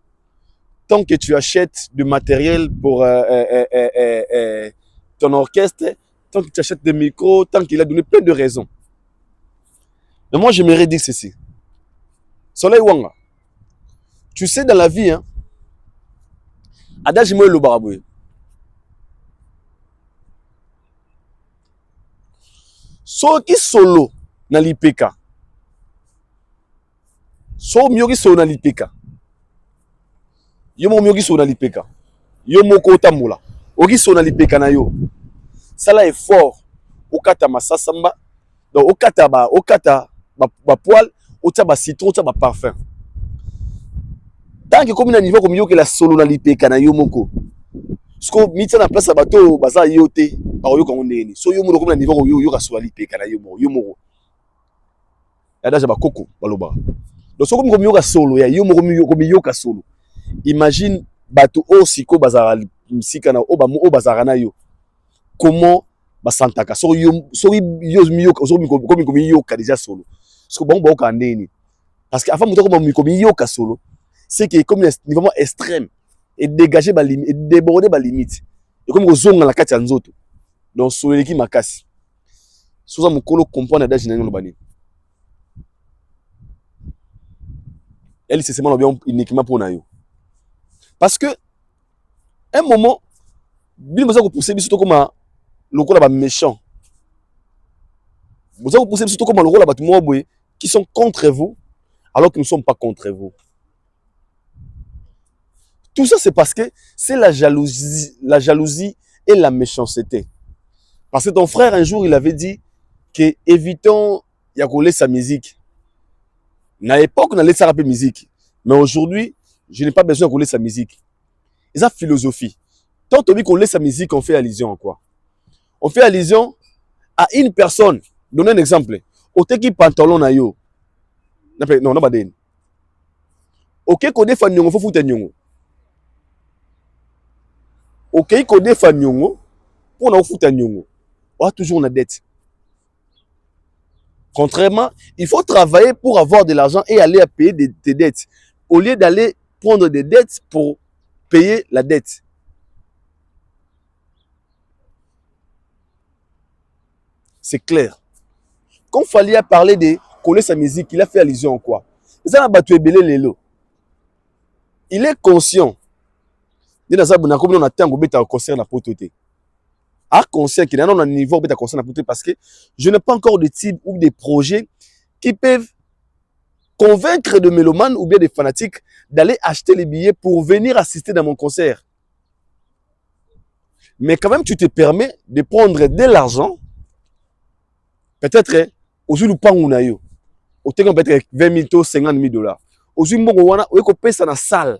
tant que tu achètes du matériel pour ton orchestre, tant que tu achètes des micros, tant qu'il a donné plein de raisons. Mais moi, j'aimerais dire ceci. Soleil Wanga, tu sais dans la vie, hein, adage moi le baraboué. So qui solo na l'IPK. So myogi so na lipeka. Yo mo myogi so na lipeka. Yo moko tamula. Ogi so na lipeka na yo. Sala effort. Okata masasamba. Donc okata ba poil, okata ba citron, okata ba parfum. Tant que comme na niveau comme yo que la solo na lipeka na yo moko. Sko mitsa na place bato baza yote. Ba yo ko ndeni. So yo mo comme na niveau yo ka so na lipeka na yo mo. Yo mo. Ya daja ba koko baloba. Donc, si vous avez solo, solo. Imagine bato osiko bazara musika na o bazara na yo. Comment basantaka so yo miyoka so mi yoka déjà solo. Parce que bon ba ndeni. Parce que avant muto ko mi yoka solo, c'est que comme niveau extrême et dégager ba limite et déborder ba limite. Et comme kozonga la kati ya nzoto. Donc solo leki makasi. Soza mukolo comprendre daje na ngolo. Elle c'est seulement bien uniquement pour nayo. Parce que un moment bien besoin de pousser surtout comme le rôle ba méchant. Vous avez poussé surtout comme le rôle ba tout moi qui sont contre vous alors qu'ils ne sont pas contre vous. Tout ça c'est parce que c'est la jalousie et la méchanceté. Parce que ton frère un jour il avait dit que évitons Yakolé sa musique. À l'époque, on allait faire musique. Mais aujourd'hui, je n'ai pas besoin qu'on laisse sa musique. Et ça, philosophie. Tant qu'on laisse sa musique, on fait allusion à quoi? On fait allusion à une personne. Donnez un exemple. Au teki pantalon na yo. Non, non, pas d'en. Ok, qu'on défend nyongo, faut foutre nyongo. Ok, qu'on défend nyongo, pour on foutre nyongo. On a toujours une dette. Contrairement, il faut travailler pour avoir de l'argent et aller à payer tes dettes. Au lieu d'aller prendre des dettes pour payer la dette. C'est clair. Quand Fally parlé de coller sa musique, il a fait allusion à quoi? Il est conscient. Il a un concert na pototé. À concert qui est dans un niveau de concert parce que je n'ai pas encore de type ou des projets qui peuvent convaincre de mélomanes ou bien des fanatiques d'aller acheter les billets pour venir assister dans mon concert. Mais quand même, tu te permets de prendre de l'argent, peut-être aux yeux du pangunayo, au peut-être 20 000 $, 50 000 $. Aux yeux de wana, au payer ça dans la salle.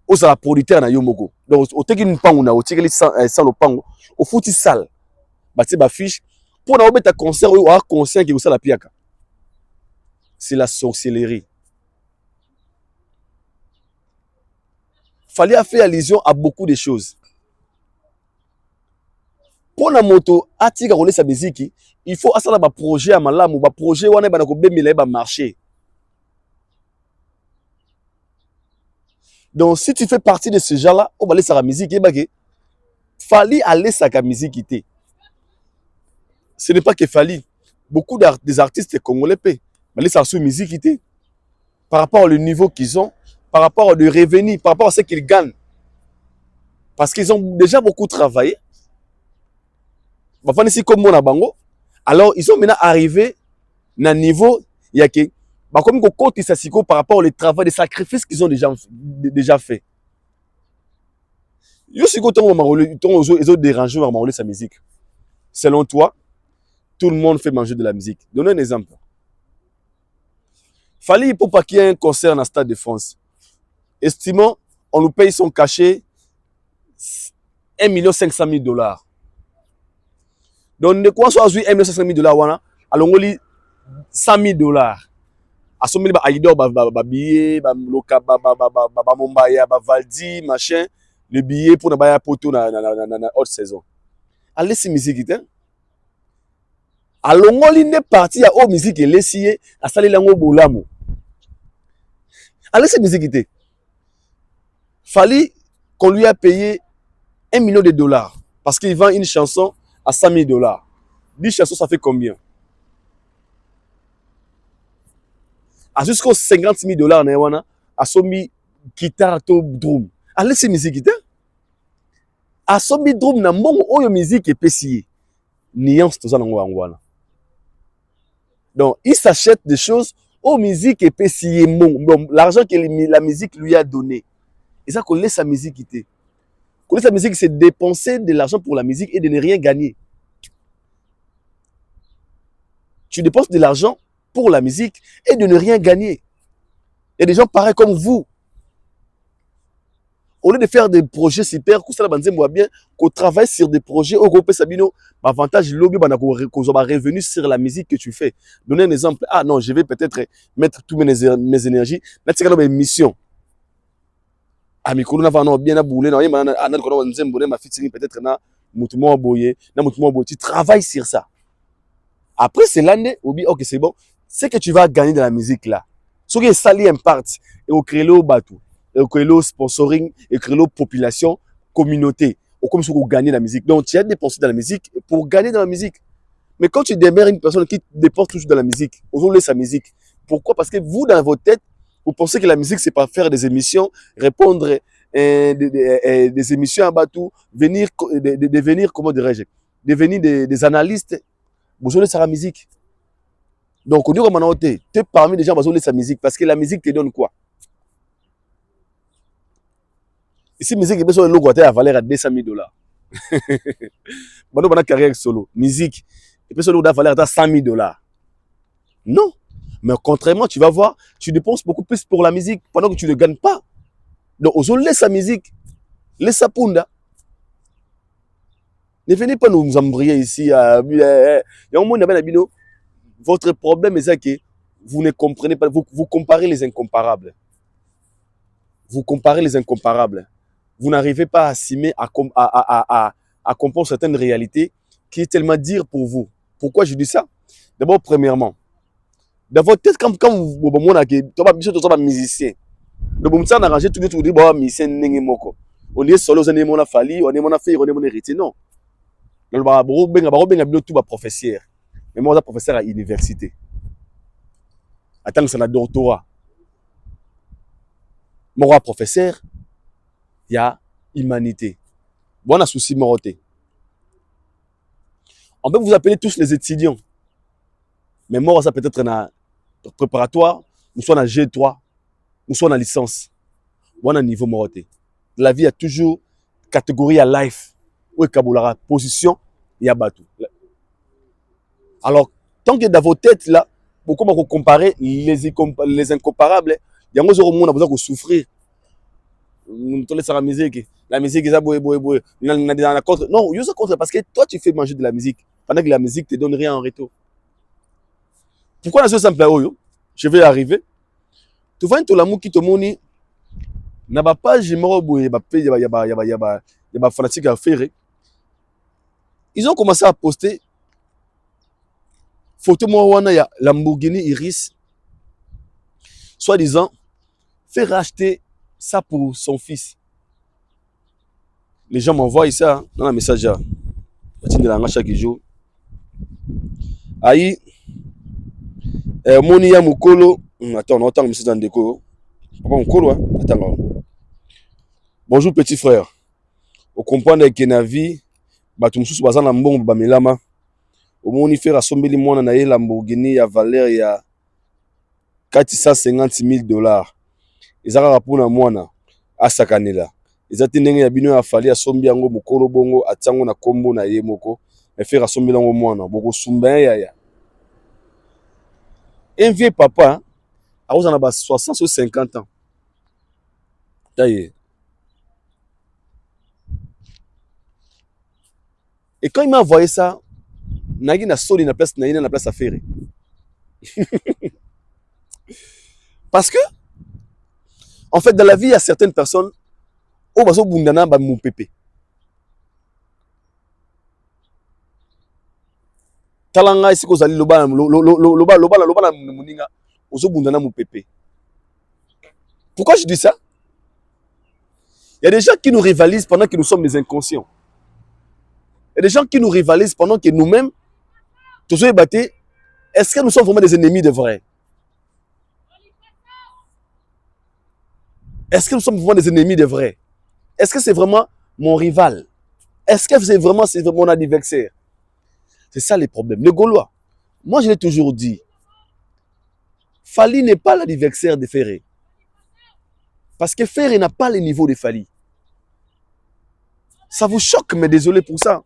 Oza la producteur na yo moko. Donc oteki mpango na otikeli sans le pango, au fouti salle. Bati ba fiche pour na obeta concert ou a concert qui la piaka. C'est la sorcellerie. Fallait faire allusion à beaucoup de choses. Pour la moto, atika rouler sa musique, il faut asala ba projet à malamu, ba projet wana ba na ko bemela ba marché. Donc si tu fais partie de ce genre-là, on va laisser la musique et fallait aller sa musique quitter. Ce n'est pas que fallait. Beaucoup des artistes congolais paient. Mais laisser sa musique quitter. Par rapport au niveau qu'ils ont, par rapport aux revenus, par rapport à ce qu'ils gagnent. Parce qu'ils ont déjà beaucoup travaillé. Comme mon abango. Alors, ils sont maintenant arrivés à un niveau, il y a que, comme par rapport au travail, les sacrifices qu'ils ont déjà fait. Ils ont dérangé sa musique. Selon toi, tout le monde fait manger de la musique. Donnez un exemple. Fallait pour pas qu'il y ait un concert dans le Stade de France. Estimons, on nous paye son cachet 1 500 000 $. Donc, de quoi soit 1 500 000 $, alors on lit 100 000 $. À ce moment-là, il y a billet, Valdi, machin, le billet pour ne poteau dans la haute saison. Allez, c'est musique. Alors, on est parti à haute musique et laissé à saler l'ango boulamo. Allez, c'est musique. Fallait qu'on lui a payé 1 million de $. Parce qu'il vend une chanson à 100 000 $. 10 chansons, ça fait combien? À jusqu'aux 50 000 $, à somi guitare to drum. Allez, c'est musique. À somi drum, na mon oyo musique est payée. Nuance to zanangwana. Donc, il s'achète des choses aux musiques et payées. Bon, l'argent que la musique lui a donné. Et ça, qu'on laisse sa musique quitter. Qu'on laisse sa musique, c'est dépenser de l'argent pour la musique et de ne rien gagner. Tu dépenses de l'argent pour la musique et de ne rien gagner. Il y a des gens pareils comme vous. Au lieu de faire des projets super, qu'on travaille sur des projets, au groupe Sabino, avantage lobby, revenu sur la musique que tu fais. Donner un exemple. Ah non, je vais peut-être mettre toutes mes énergies. Là, mes missions. Ah, mais bien aboulé, peut-être tu travailles sur ça. Après, c'est l'année, ok, c'est bon. C'est que tu vas gagner de la musique là. Ce qui est sali en partie, et au créer le bateau, et au créer le sponsoring, et créer la population, communauté, ou comme si vous gagnez la musique. Donc, tu as dépensé dans la musique pour gagner dans la musique. Mais quand tu démarres une personne qui dépense toujours dans la musique, vous laissez sa musique. Pourquoi? Parce que vous, dans votre tête, vous pensez que la musique, c'est pas faire des émissions, répondre des émissions à bateau, devenir, comment dirais-je, devenir des analystes. Vous laissez la musique. Donc, on dit que tu es parmi les gens qui ont laissé sa musique parce que la musique te donne quoi? Ici, la musique est besoin de l'eau à valeur à 200 000 $. Maintenant, on a carrière solo. Musique, il peut se l'eau à valeur à 100 000 $. Non. Mais contrairement, tu vas voir, tu dépenses beaucoup plus pour la musique pendant que tu ne gagnes pas. Donc, on laisse sa musique. Laisse sa punda. Ne venez pas nous embrouiller ici. Il y a un moment, votre problème est que vous ne comprenez pas. Vous comparez les incomparables. Vous comparez les incomparables. Vous n'arrivez pas à assimiler, à comprendre certaines réalités qui est tellement dire pour vous. Pourquoi je dis ça? D'abord, premièrement, dans votre tête, quand vous êtes musicien, donc vous avez arrangé tout le monde, vous musicien, on est solo, on est mon afali, on est mon affaire, on est mon héritier. Non. Donc, vous êtes professeur. Mais moi, je suis professeur à l'université. Attends, c'est un doctorat. Moi, professeur, il y a humanité. Bon, on a souci moroté. On peut vous appeler tous les étudiants. Mais moi, ça peut être un préparatoire, ou soit un G3, ou soit une licence. Bon, on a niveau moroté. La vie a toujours catégorie à life. Ou Kabulara, position, il y a bateau. Alors, tant que dans vos têtes là, pourquoi vous comparez les incomparables, il y a un monde a besoin de souffrir. te laisse la musique. La musique, ça, boé. Contre. Non, je suis contre parce que toi, tu fais manger de la musique pendant que la musique te donne rien en retour. Pourquoi la ça me plaît? Je vais arriver. Tu vois, tout l'amour qui te montre, n'a pas j'ai boé, y'a fanatique à faire. Ils ont commencé à poster photo moi il y a Lamborghini Iris, soi-disant faire racheter ça pour son fils. Les gens m'envoient ça dans un message chaque jour. Aïe, Moni ya Mukolo, attends, on entend monsieur Zandeko. Papa Mukolo, attends. Bonjour petit frère. Au comprendre que na vie, batu mususu baza na mbongo bamelama. Omoni faire assombeli mwana na ye Lamborghini ya valeur ya $450,000. Ezaka rapuna mwana asakanela. Ezati ndenge ya bino ya fali asombi yango mukolo bongo atango na kombo na ye moko. Mais faire assombeli yango mwana boko sumba ya. Un vieux papa, a 60 ou 50 ans. Taillé. Et quand il m'a envoyé ça, Nagui na soli na place na place à faire. Parce que, en fait, dans la vie, il y a certaines personnes, au baso bundana ba mon pépé. Talanga ici ko zali loba na muninga, ozo bundana mon pépé. Pourquoi je dis ça? Il y a des gens qui nous rivalisent pendant que nous sommes des inconscients. Il y a des gens qui nous rivalisent pendant que nous-mêmes, tous les battus, est-ce que nous sommes vraiment des ennemis de vrai? Est-ce que nous sommes vraiment des ennemis de vrai? Est-ce que c'est vraiment mon rival? Est-ce que c'est vraiment mon adversaire? C'est ça les problèmes. Les Gaulois, moi je l'ai toujours dit, Fali n'est pas l'adversaire de Ferré. Parce que Ferré n'a pas le niveau de Fali. Ça vous choque, mais désolé pour ça.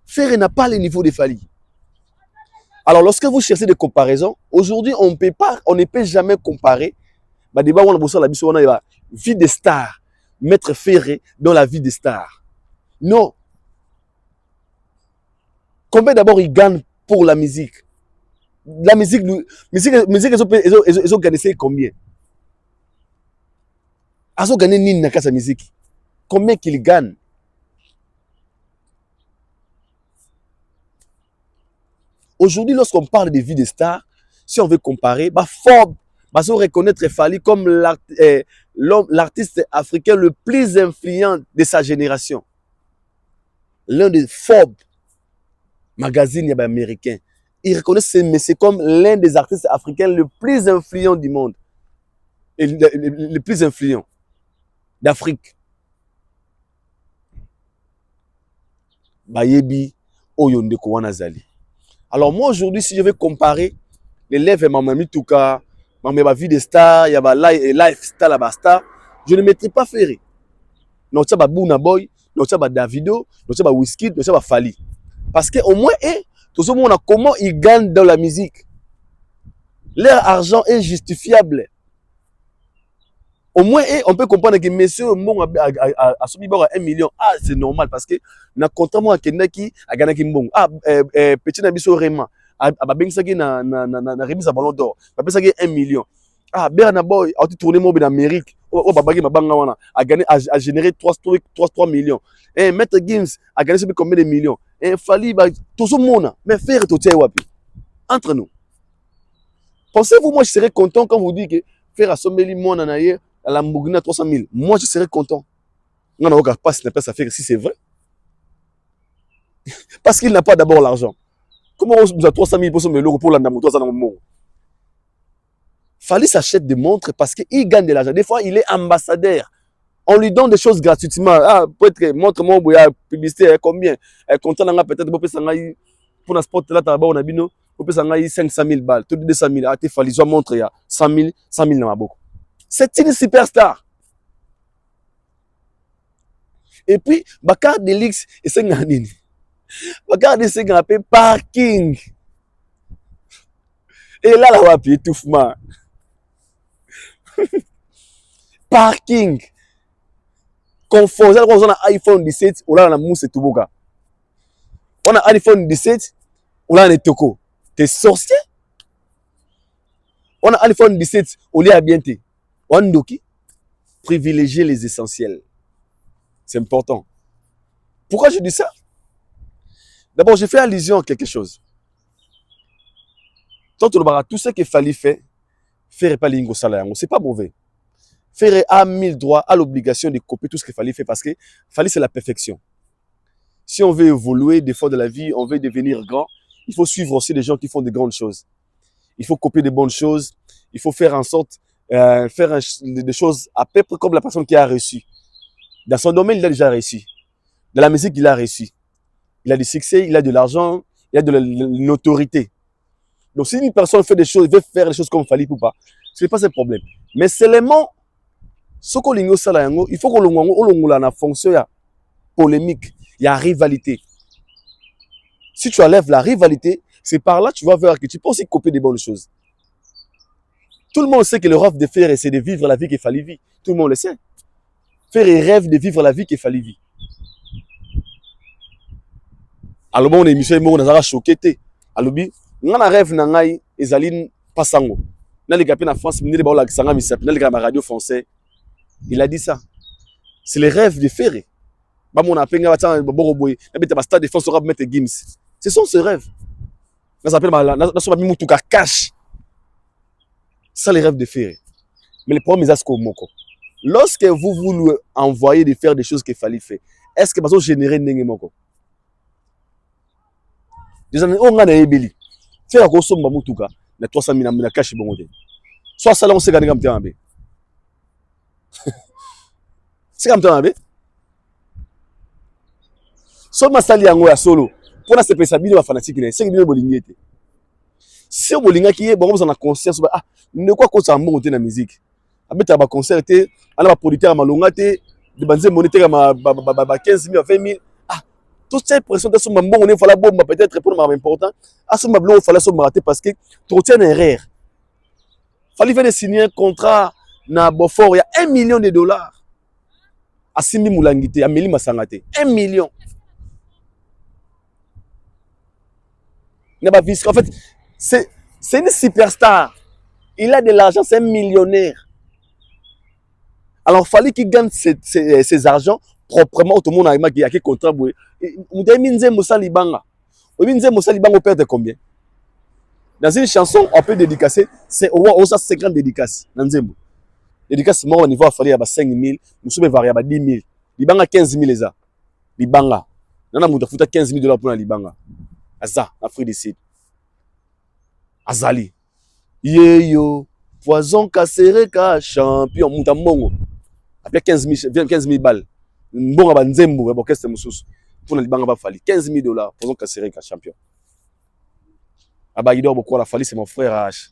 Ferré n'a pas le niveau de Fali. Alors lorsque vous cherchez des comparaisons, aujourd'hui on ne peut jamais comparer. Bah débat on a bossé la mission on a vie des stars, mettre Ferré dans la vie des stars. Non. Combien d'abord il gagne pour la musique? La musique ils ont gagné combien? Ils ont gagné ni na sa musique. Combien qu'il gagne? Aujourd'hui, lorsqu'on parle de vie des stars, si on veut comparer, Forbes va se reconnaître Fali comme l'artiste africain le plus influent de sa génération. L'un des Forbes magazine américain. Il reconnaît c'est comme l'un des artistes africains le plus influent du monde. Et le plus influent d'Afrique. Bayebi Oyonde Kouanazali. Alors moi aujourd'hui, si je vais comparer l'élève et Mamami Touka, ma vie de star, il y a lifestyle à Basta, je ne mettrai pas Ferré. Non, ça va Bouna Boy, non, ça va Davido, non, ça va Whisky, non, ça va Fali. Parce qu'au moins, tout ce monde, comment ils gagnent dans la musique. Leur argent est justifiable. Au moins, on peut comprendre que monsieur a soumis à 1 million. Ah, c'est normal parce que, contrairement à Kendaki, à Ganaki Mbong. Ah, petit Nabiso Rema, à Babingsaki na remise à Ballon d'Or. Babensaki 1 million. Ah, Berna Boy, a tourné en Amérique. Oh, Babagi Mabanga a généré 3 millions. Et Maître Gims a gagné combien de millions? Et Fali, tout ce monde, mais faire tout ça, entre nous. Pensez-vous, moi, je serais content quand vous dites que faire à Sommeli, mon anaye, à la Lamborghini à 300 000. Moi, je serais content. On n'a aucun pas à faire si c'est vrai. Parce qu'il n'a pas d'abord l'argent. Comment on a 300 000 pour l'Andamoto dans mon monde? Fali s'achète des montres parce qu'il gagne de l'argent. Des fois, il est ambassadeur. On lui donne des choses gratuitement. Ah, peut-être, montre-moi, publicité, combien? Content, peut-être, pour un sport, là, on a bino, 500 000 balles, tout 200 000. Ah, tu Fali, je montre, il y a 100 000 dans ma boucle. C'est une superstar. Et puis, Bakar Delix, et c'est Ganini. Bakar Delix, c'est un parking. Et là, là, on étouffement. Parking. confort on a iPhone 17 on a na mousse tubuka on a iPhone 17 on a na toko t'es sorcier on a iPhone 17 on lit à bien te on doki privilégier les essentiels c'est important. Pourquoi je dis ça? D'abord j'ai fait allusion à quelque chose. Tant tout ce qu'il fallait faire pas l'ingo salaire, c'est pas mauvais. Faire a mis le droit, à l'obligation de copier tout ce qu'il fallait faire parce que fallait c'est la perfection. Si on veut évoluer des fois de la vie, on veut devenir grand, il faut suivre aussi des gens qui font de grandes choses. Il faut copier de bonnes choses, il faut faire en sorte faire des choses à peu près comme la personne qui a réussi. Dans son domaine, il a déjà réussi. Dans la musique, il a réussi. Il a du succès, il a de l'argent, il a de la notoriété. Donc si une personne fait des choses, veut faire les choses comme il fallait ou pas, ce n'est pas un problème. Mais seulement, ce qu'on il faut qu'on ait une fonction polémique, il y a rivalité. Si tu enlèves la rivalité, c'est par là que tu vas voir que tu peux aussi copier des bonnes choses. Tout le monde sait que le rêve de faire, c'est de vivre la vie qu'il fallait vivre. Tout le monde le sait. Faire et rêve de vivre la vie qu'il fallait vivre. Alors bon, l'émission est on a choqué. Alors bi, on a rêve nangai ezaline pasango. Na les gars en France, ni les baola sanga misap, na les gars radio français. Il a dit ça. C'est le rêve de faire. Ba mon apenga batanga boroboy, na beta ba stade de France mettre Gims. Ce sont ses rêves. Na s'appelle na so ba mutuka cash. Ça les rêves de faire. Mais le problème est ce moko. Lorsque vous voulez envoyer de faire des choses qu'il fallait faire, est-ce que vous générer n'engé moko? Des amis, on a des bébés. Faire quoi somme bamutuka na 300 000 na cash bon côté. Soit ça là on sait gagner comme temps bé. C'est comme temps bé. Soit ma sali yango ya solo. Pour na se pesa bino ba fanatique na 5 000 bolingete. Si on bolinga qui est bon vous en a conscience ah ne quoi qu'on ça bon côté na musique. Abeta ba concert té ala ba producteur malonga té de banze monétaire ma 15 000 20 000 ah toute cette pression de ce bon on est fallait bombe peut-être pour ma important à ce moment fallait se rater parce que tu retiens un erreur fallait venir signer un contrat na Beaufort il y a $1 million à Simbi Moulangité à Meli Masangate 1 million en fait c'est une superstar il a de l'argent c'est un millionnaire. Alors, il fallait qu'il gagne ses argents proprement. Tout le monde a un contrat. On perd combien? Dans une chanson, on peut dédicacer. C'est au moins 50 dédicaces. Dédicace, moi, au niveau, il fallait 5 000. Nous sommes variés à 10 000. Libanga 15 000 les a. Libanga. Nous avons fait $15 000 pour la Libanga. Aza, Afrique du Sud. Azali. Yo. Poison Kasereka, champion. Moutammongo. Après 15 000 balles. Bon, à Nzembo, l'orchestre Moussous. Pour le Libanga, il 15 000 $. Pour Kasereka, champion. Abagidor, beaucoup la Fali, c'est mon frère H.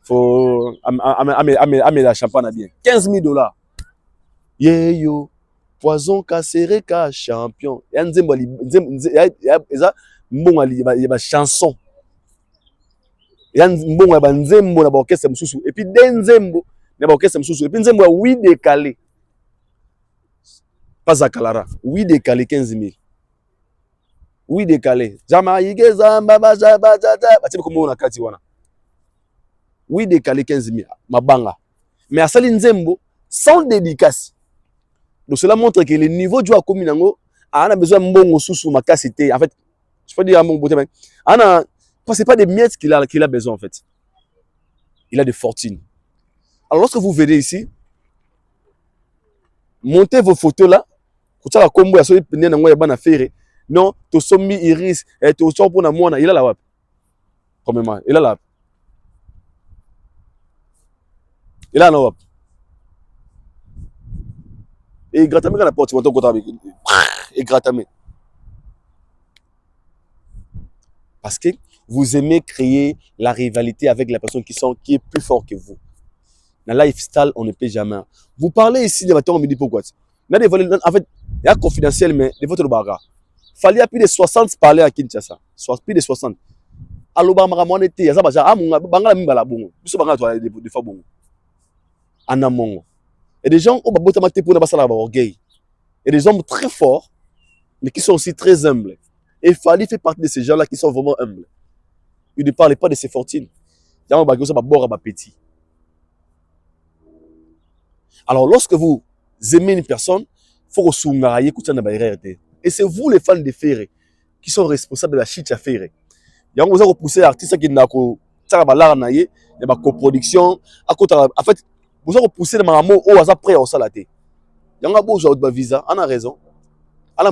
Faut amener la champagne bien. 15 000 $. Yo. Poison Kasereka, champion. Et Nzembo, il y a une chanson. Il y a une Nzembo, l'orchestre Moussous. Et puis, Nzembo, l'orchestre Moussous. Et puis, Nzembo, oui, décalé. Pas à Kalara. Oui, décalé 15 000. Oui, décalé. Oui, décalé 15 000. Mabanga. Mais à Saline Nzembo, sans dédicace. Donc cela montre que le niveau du Akominango a besoin de bon sous ma cassité. En fait, je peux dire à mon beauté, mais c'est pas des miettes qu'il a besoin en fait. Il a des fortunes. Alors lorsque vous venez ici, montez vos photos là. Non, tu sommes iris et tu sommes pour moi. Il a la wap. Comment il a la wap. Il a la wap. Et gratamé quand la porte, tu m'entends côté avec. Et gratamé. Parce que vous aimez créer la rivalité avec la personne qui est plus fort que vous. Dans la lifestyle, on ne peut jamais. Vous parlez ici de matin, on me dit pourquoi. En fait, il y a confidentiel, mais des fois, le bagarre. Il fallait plus de 60 parler à Kinshasa. Plus de 60. Alors, il y a des fois bon. Et des gens ont besoin de pour ne pas orgueil. Il y a des hommes très forts, mais qui sont aussi très humbles. Et Fally fait partie de ces gens-là qui sont vraiment humbles. Il ne parlait pas de ses fortunes. Petit. Alors, lorsque vous aimez une personne, il faut que et c'est vous, les fans de Ferré, qui sont responsables de la chicha Ferré. Il y a un repoussé l'artiste qui n'a pas il y a une coproduction. En fait, vous avez repoussé le mamo au hasard prêt au salaté. Il y a un beau genre de visa, on a raison. Il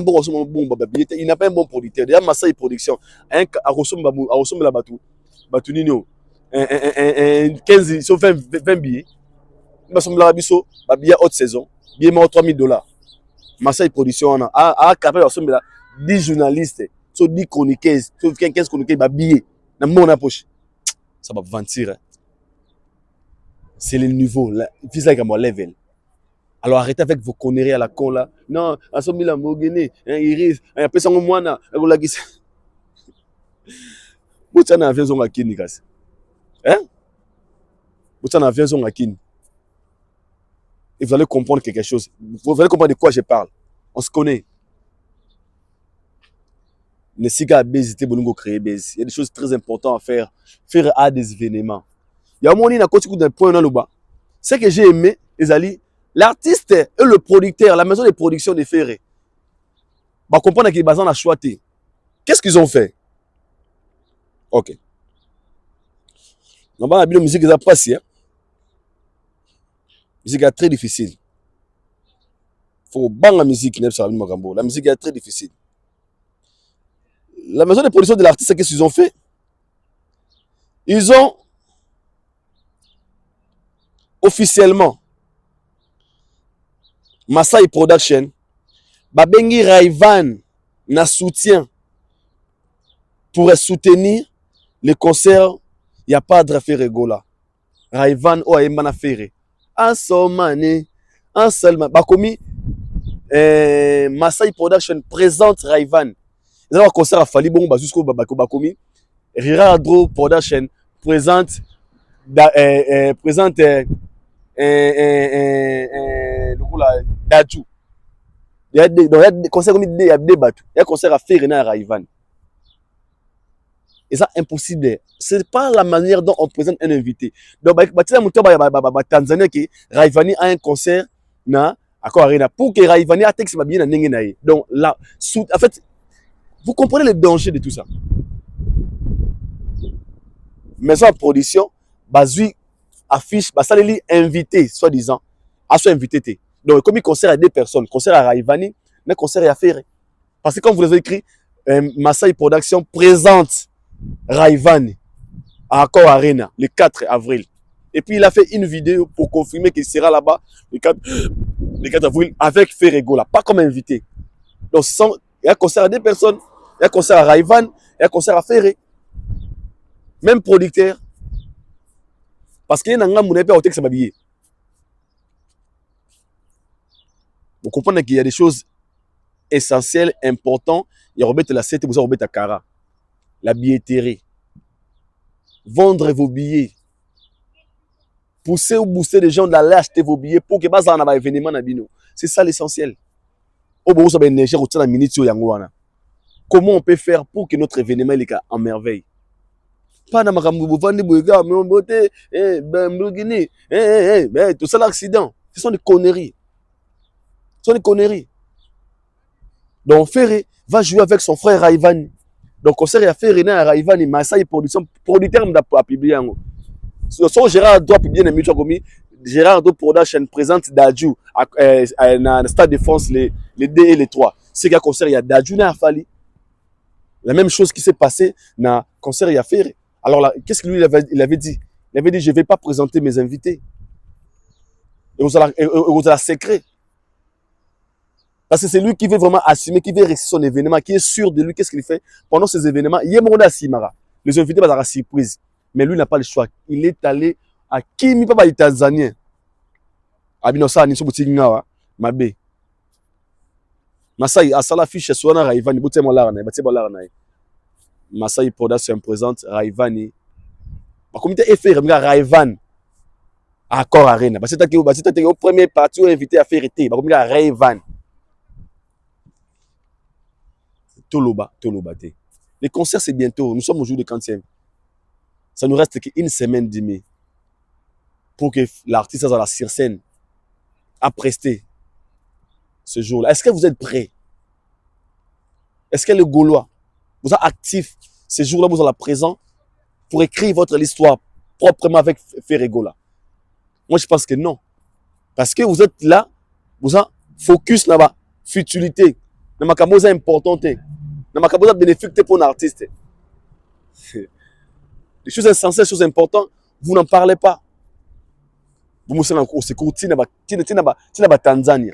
n'a pas un bon producteur. Il y a Masai Production. Un à ressemble la batou. Batunino. 15, ils sont 20 billets. Il m'a semblé la biso, billet haute saison. Billet moins $3,000. Masai Production, on a capé ressemble 10 journalistes, 10 chroniqueurs, 15 chroniqueurs, billet. Dans mon poche. Ça va mentir. Hein. C'est le niveau. Il fait ça avec mon level. Alors arrêtez avec vos conneries à la con là. Non, à ce moment-là, Mogene, Iris, il y a personne au moins là. Vous l'avez dit. Vous avez un avion à Kini, Nikas. Hein? Vous avez un avion à Kini. Et vous allez comprendre quelque chose. Vous allez comprendre de quoi je parle. On se connaît. Ne siga hésiter bongo créer base. Il y a des choses très importantes à faire. Faire à des événements. Il y a un moment où on a côté d'un point dans le bas. Ce que j'ai aimé, les alliés, l'artiste et le producteur, la maison de production de Ferré, va comprendre qu'ils basent en choisi. Qu'est-ce qu'ils ont fait? Ok. On va la musique est passée. La musique est très difficile. Il faut bang la musique. La musique est très difficile. La maison de production de l'artiste, qu'est-ce qu'ils ont fait? Ils ont officiellement Masai Production, Babengi Raivan na soutien pour soutenir les concerts. Il n'y a pas de Ferré Gola. Raivan ou Aemana Ferré. En sommane, en seulement. Bakomi, Masai Production présente Raivan. Ils ont un concert à Fally Bongo jusqu'au Bakomi. Riradro Production présente Dadju. Il y a des concerts comme il y a des bateaux. Il y a un concert à faire à Raivan. Et ça, impossible. Ce n'est pas la manière dont on présente un invité. Donc, Tanzanie, qui Raivani a un concert na Accor Arena. Pour que Raivani a texte bien na. Donc, là, en fait, vous comprenez le danger de tout ça. Maison de production, Bazui affiche, Basaleli invité, soi-disant, à soit invité. Donc, comme il concert à des personnes, concert à Raivani, mais concert à Ferré. Parce que comme vous l'avez écrit, Masai Production présente Raivani à Accor Arena le 4 avril. Et puis il a fait une vidéo pour confirmer qu'il sera là-bas le 4 avril avec Ferré Gola, pas comme invité. Donc, il y a un concert à des personnes, il y a un concert à Raivani, il y a un concert à Ferré. Même producteur. Parce qu'il y a un gars qui a texte babillé. Vous comprenez qu'il y a des choses essentielles, importantes. Il y a remettre la CT, vous remettre la cara. La billetterie. Vendre vos billets. Pousser ou booster les gens d'aller acheter vos billets pour que vous ayez un événement. C'est ça l'essentiel. Comment on peut faire pour que notre événement soit en merveille? Pas dans tout ça l'accident. Ce sont des conneries. Ce sont des conneries. Donc Ferré va jouer avec son frère Raivani. Donc concert à Ferré à Raivani, Masai Production, producteur m'a publié. Son Gérard doit publier un mutual comme Gérard doit Production présente Dadju à le Stade de France les 2 et les 3. C'est qu'à concert il y a Dadju na Fally. La même chose qui s'est passée dans concert à Ferré. Alors là, qu'est-ce qu'il avait dit? Il avait dit, je ne vais pas présenter mes invités. Et vous allez secret. Parce que c'est lui qui veut vraiment assumer, qui veut réussir son événement, qui est sûr de lui, qu'est-ce qu'il fait pendant ces événements. Il est monté à Simara. Les invités vont avoir surprise. Mais lui n'a pas le choix. Il est allé à Kimi, papa, les Tanzaniens. Abinosa, Niso Boutingawa, Mabe. Masai, à Salafiche, Suana, Raivani, Boutemo Larana, Batebo Larana. Masai Production présente Raivani. Le comité FR, Raivan à Accor Arena. Parce que c'est le premier parti invité à faire été. Raivan. Toloba, Tolobate. Les concerts, c'est bientôt. Nous sommes au jour de 40e. Ça nous reste qu'une semaine d'aimer pour que l'artiste soit à la scène à prester ce jour-là. Est-ce que vous êtes prêts? Est-ce que les Gaulois, vous êtes actifs ce jour-là, vous êtes là présent pour écrire votre histoire proprement avec Ferregola? Moi, je pense que non. Parce que vous êtes là, vous êtes focus là-bas, futilité. Dans ma camosa importante, dans ma camosa bénéfique pour un artiste. Les choses insensées, les choses importantes, vous n'en parlez pas. Vous me savez au secours, Tina Tanzania.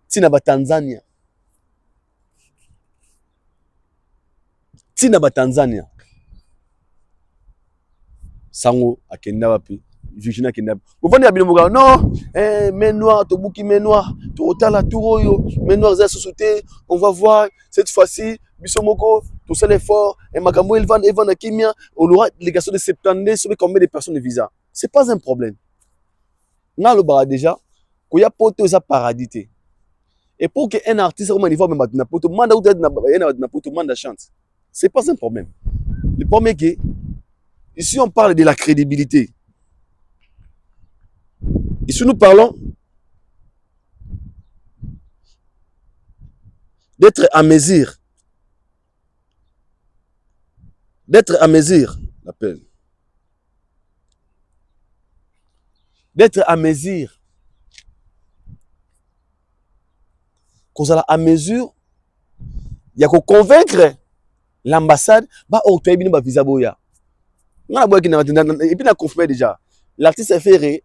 Tina Tanzania. Tina Tanzania. Sango akenda wapi? Virginia akenda. Vous venez à Bilomoga, non, mais noir, Tobuki mais noir, Totala Touroyo, mais noir za société, on va voir cette fois-ci Bisomoko, tout ça l'effort et Magambo Elvan Akimia, on aura les garçons de 70 sur combien de personnes de visa. C'est pas un problème. On a le bar déjà, qu'il y a poté ça paradité. Et pour qu'un artiste comme il va même na poto, manda ou na poto, manda chante. C'est pas un problème. Le problème est que ici on parle de la crédibilité. Ici nous parlons d'être à mesure. D'être à mesure, l'appel. D'être à mesure. Qu'on a à mesure, il y a qu'à convaincre l'ambassade, bah oh tu as bien visa boya. On a et puis on a confirmé déjà. L'artiste a fait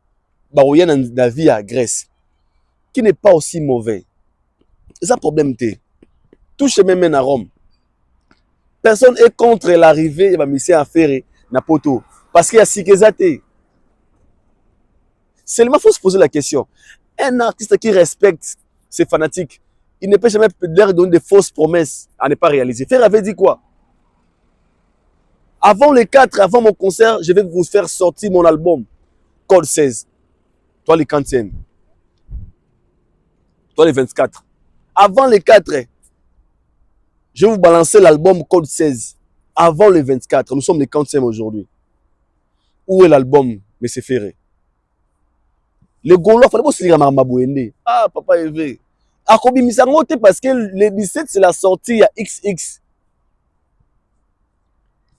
bah il y a la vie à Grèce qui n'est pas aussi mauvais. C'est un problème t'es. Tout chemin mène à Rome. Personne est contre l'arrivée de mission à faire na poto parce qu'il y a Sikezate. Seulement il faut se poser la question. Un artiste qui respecte ses fanatiques, il ne peut jamais leur donner de fausses promesses à ne pas réaliser. Fer avait dit quoi? Avant les 4, avant mon concert, je vais vous faire sortir mon album Code 16. Toi les 40e. Toi les 24. Avant les 4, je vais vous balancer l'album Code 16. Avant les 24. Nous sommes les 40e aujourd'hui. Où est l'album, M. Ferré? Les Gaulois, il fallait pas se dire à Mabouende. Ah, papa Eve. Akobi Misangote parce que le 17, c'est la sortie à XX.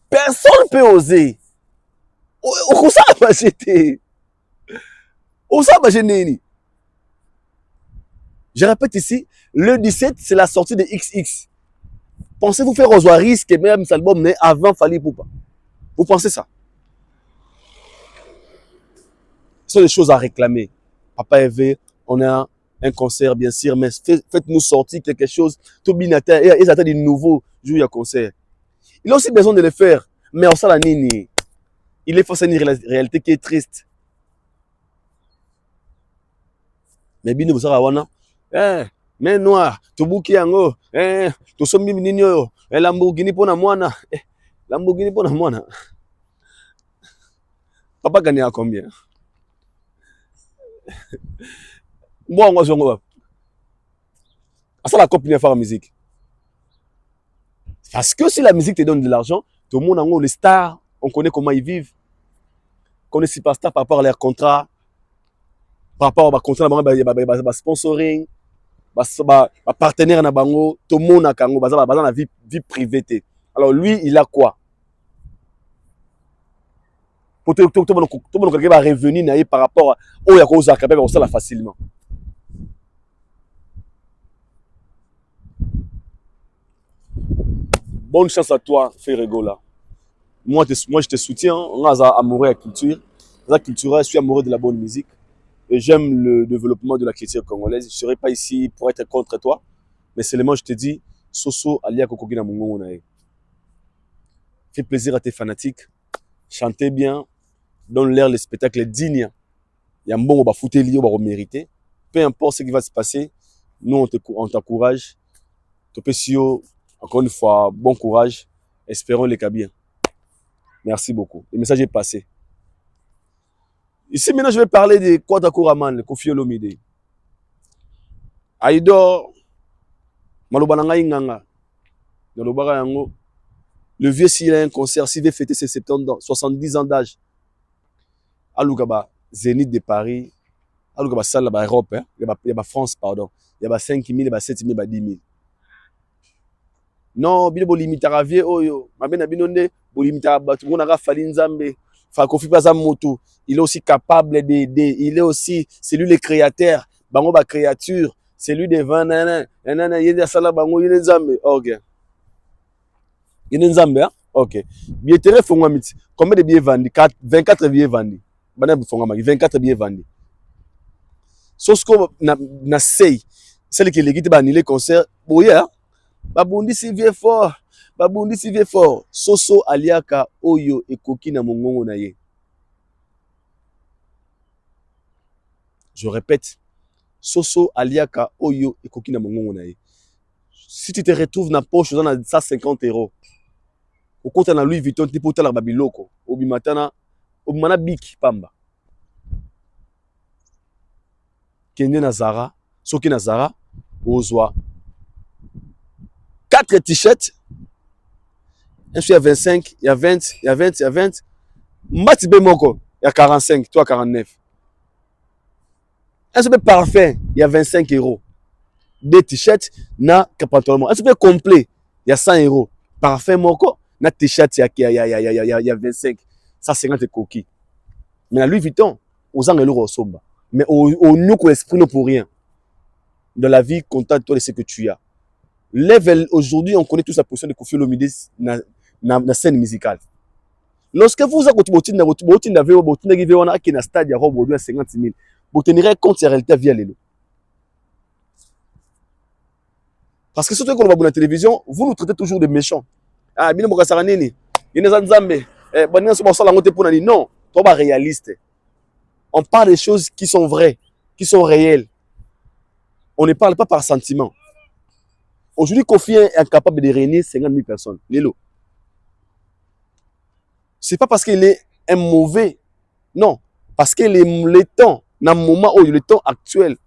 Personne ne peut oser. Où ça va jeter? Où ça va gêner? Je répète ici, le 17, c'est la sortie de XX. Pensez-vous faire aux risque que même cet album n'est avant Fali Poupa? Vous pensez ça? Ce sont des choses à réclamer. Papa Eve, on a un concert, bien sûr, mais faites-nous sortir quelque chose. Tout bien, ils attendent de nouveaux jours à concert. Il a aussi besoin de le faire, mais on sait la nini. Il est face à une réalité qui est triste. Mais bien, vous savez, mais noir, tu bouki yango, tu sommes minyo, Lamborghini pour na mwana, Lamborghini pour na mwana. Papa gagne à combien? Moi, on va ça la copine faire la musique. Parce que si la musique te donne de l'argent, tout le monde, les stars, on connaît comment ils vivent. On connaît si pas stars par rapport à leur contrat, par rapport à contrat, sponsoring, partenaire na bango, tout le monde a kango, la vie privée. Alors lui, il a quoi? Pour tout le monde va revenir par rapport à oh ya cause on ça facilement. Bonne chance à toi, Ferregola. Moi, je te soutiens. On a amoureux de la culture. Je suis amoureux de la bonne musique. Et j'aime le développement de la culture congolaise. Je ne serai pas ici pour être contre toi. Mais seulement, je te dis, Soso Alia Kokogina Mungo. Fais plaisir à tes fanatiques. Chantez bien. Donne-leur le spectacle digne. Il y a un bon fouter lié, on va mériter. Peu importe ce qui va se passer, nous, on t'encourage. Topesio, encore une fois, bon courage. Espérons les cas bien. Merci beaucoup. Le message est passé. Ici, maintenant, je vais parler de Kwata Kouraman, le Koffi Olomide. Aïdor, Maloba na ngai nganga. Nalobaka yango. Le vieux, s'il a un concert, s'il veut fêter ses 70 ans d'âge, à Loukaba, Zénith de Paris, à Loukaba, salle là-bas, Europe, hein? Il y a France, pardon. Il y a 5 000, il y a 7 000, il y a 10 000. Non, bino bolimitara vie oyo. Mabena binonde bolimitara batu ngona fali nzambe. Fa kofi paza moto. Il est aussi capable d'aider. Il est aussi, c'est lui le créateur. Bango ba créature. C'est lui devant nana. Nana yende sala bango yende nzambe. OK. Yende nzambe, hein? OK. Billetterie fongwa miti. Combien de billets vendus? 24 billets vendus. Bana fongwa maki 24 billets vendus. Sosko na sei. Celle qui l'équipe ba annulé concert. Boye, hein? Babundi si vieux fort. Babundi si vieux fort. Soso aliaka oyo ekoki na mongongo na ye. Je répète. Soso aliaka oyo ekoki na mongongo na ye. Si tu te retrouves na poche dans 150 €, au compte na Louis Vuitton, tu peux la babiloko. Obimatana, obimana bik pamba. Kende na Zara, soki na Zara, ozwa 4 t-shirts. Un il y a 25, il y a 20, il y a 20, il y a 20. Mbati Bemoko, il y a 45, toi 49. Un super parfait, il y a 25 €. Des t-shirts, na pantalon. Un super complet, il y a 100 €. Parfait moko, na t-shirt, il y a 25. Ça 50 coquilles. Mais à Louis Vuitton, aux angles au somba. Mais au nous esprit non pour rien. Dans la vie, contente-toi de ce que tu as. Level, aujourd'hui, on connaît tous la position de Koffi Olomide na scène musicale. Lorsque vous avez un stade de 50 000, vous tenirez compte de la réalité via l'élo. Parce que surtout quand on va à la télévision, vous nous traitez toujours de méchants. Ah, bien, non, toi, pas réaliste. On parle des choses qui sont vraies, qui sont réelles. On ne parle pas par sentiment. Aujourd'hui, Koffi est incapable de réunir 50 000 personnes. Lélo. Ce n'est pas parce qu'il est un mauvais. Non. Parce que le temps, dans le moment où le temps actuel,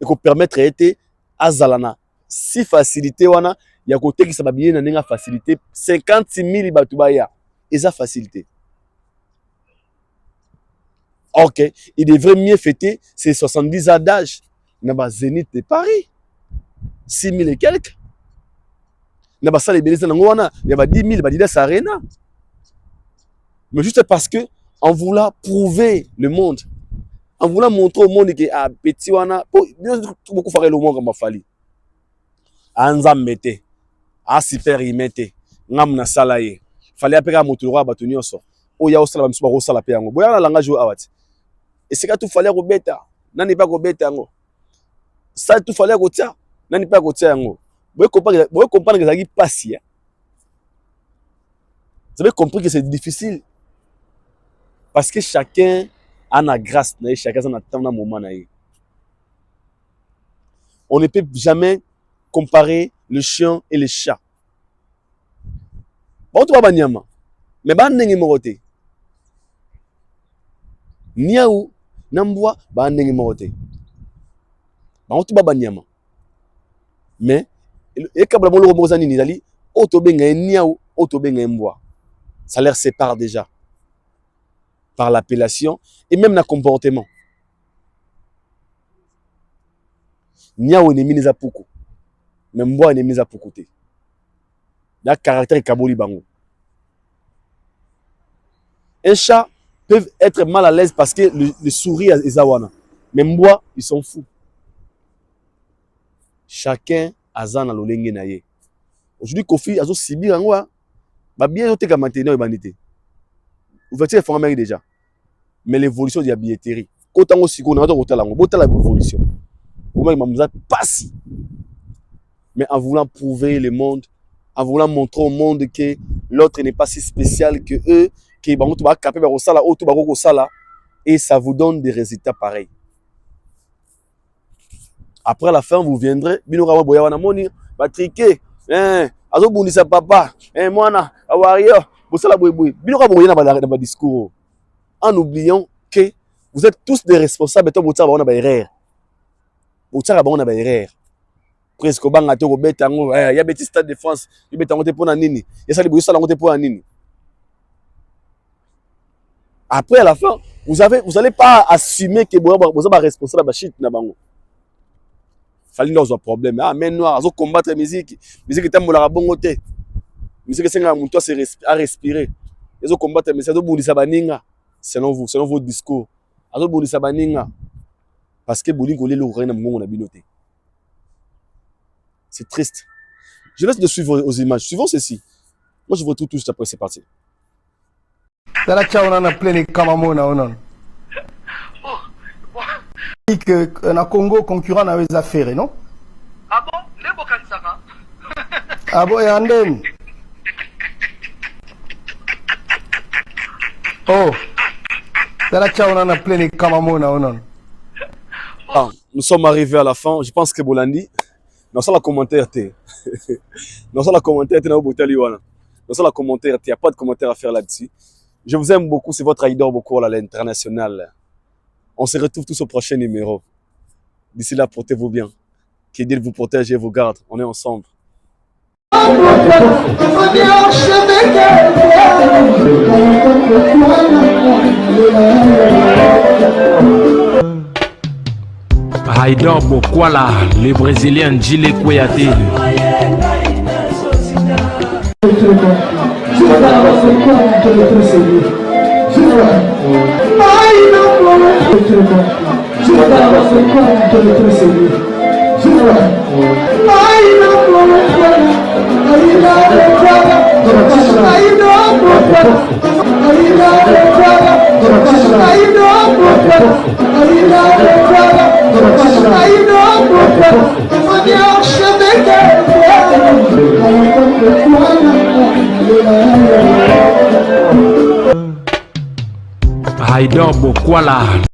il faut permettre d'être à Zalana. Si facilité, il y a côté qui s'est bien dans facilité. 56 000 batubaya. Et ça facilité. Ok. Il devrait mieux fêter ses 70 ans d'âge. Dans le Zénith de Paris. 6 000 et quelques. Il y a 10 000, il y a 10 000, il y a Arena. Mais juste parce que, en voulant prouver le monde, en voulant montrer au monde que, ah, petit, wana, beaucoup faire le monde comme il fallait. Anzam mette, ah, super, il mette, ngam na salaye. Fallait appeler à motoroi, batunyoso. Oh, ya osala, msuba, osala, peyango. Boya la langage ou awat. Et c'est quand tout fallait robeta, n'en pas robeta, ngo. Ça, tout fallait rotia. Nani pas côté yango. Vous comprendre que ça qui passe. Vous avez compris que c'est difficile. Parce que chacun a la grâce, chacun a un moment. On ne peut jamais comparer le chien et le chat. Bon, tu vas banyama. Mais ban nengi morote. Niaou, nambwa, ban nengi morote. Bon, tu vas banyama. Mais, et quand on a besoin de ça leur sépare déjà par l'appellation et même le comportement. Niao n'est mis à beaucoup, mais Mboa n'est mis à beaucoup. Il y a caractère Kaboli Bango. Un chat peut être mal à l'aise parce que le sourire est Zawana, mais Mboa, ils sont fous. Chacun a zana lolenge na ye. Aujourd'hui, Koffi a zo sibi angwa. Ba bien yote ka maintenir humanité. Ouverture est formée déjà. Mais l'évolution de la billetterie. Quand on aussi qu'on a d'autres langues, d'autres la évolution. Au moins, il m'a passe. Mais en voulant prouver le monde, en voulant montrer au monde que l'autre n'est pas si spécial que eux, que bah on va capable de ça là, auto bah ça là, et ça vous donne des résultats pareils. Après la fin, vous viendrez, Binoura Boya Wanamoni, Patrické, Azo Bundisa Papa, Moana, Awario, Boussala Boui, Binoura Boya dans le discours. En oubliant que vous êtes tous des responsables de votre erreur. Votre erreur. presque banga to beta ngo ya beti Stade de France il beta ngote pona nini ya sali boyo sala ngote pona nini. Après à la fin vous allez pas assumer que vous êtes responsable de shit na bango. Fallait leur problème ah mais noir azo combattre musique tambola bongo te musique senga muto à respirer azo combattre musique azo bundisa baninga selon votre discours azo bundisa baninga parce que bolingo lelo rena mongo na binoté. C'est triste. Je laisse de suivre aux images. Suivons ceci. Moi, je vous retrouve tout juste après. C'est parti. Tala chaona na pleni kama mona onon. Que na Congo concurrent na weza faire, non? Ah bon? Lebo kansaka? Ah bon, et anden. Oh. Tala chaona na pleni kama mona onon. Ah, nous sommes arrivés à la fin. Je pense que Bolandi. Dans la commentaire, dans la commentaire, il n'y a pas de commentaire à faire là-dessus. Je vous aime beaucoup, c'est votre Aïdor Boko à l'international. On se retrouve tous au prochain numéro. D'ici là, portez-vous bien. Que Dieu vous protège et vous garde. On est ensemble. Aïdor Bokwala, le Brésilien Gilles Kouyaté. Aïdor Bokwala.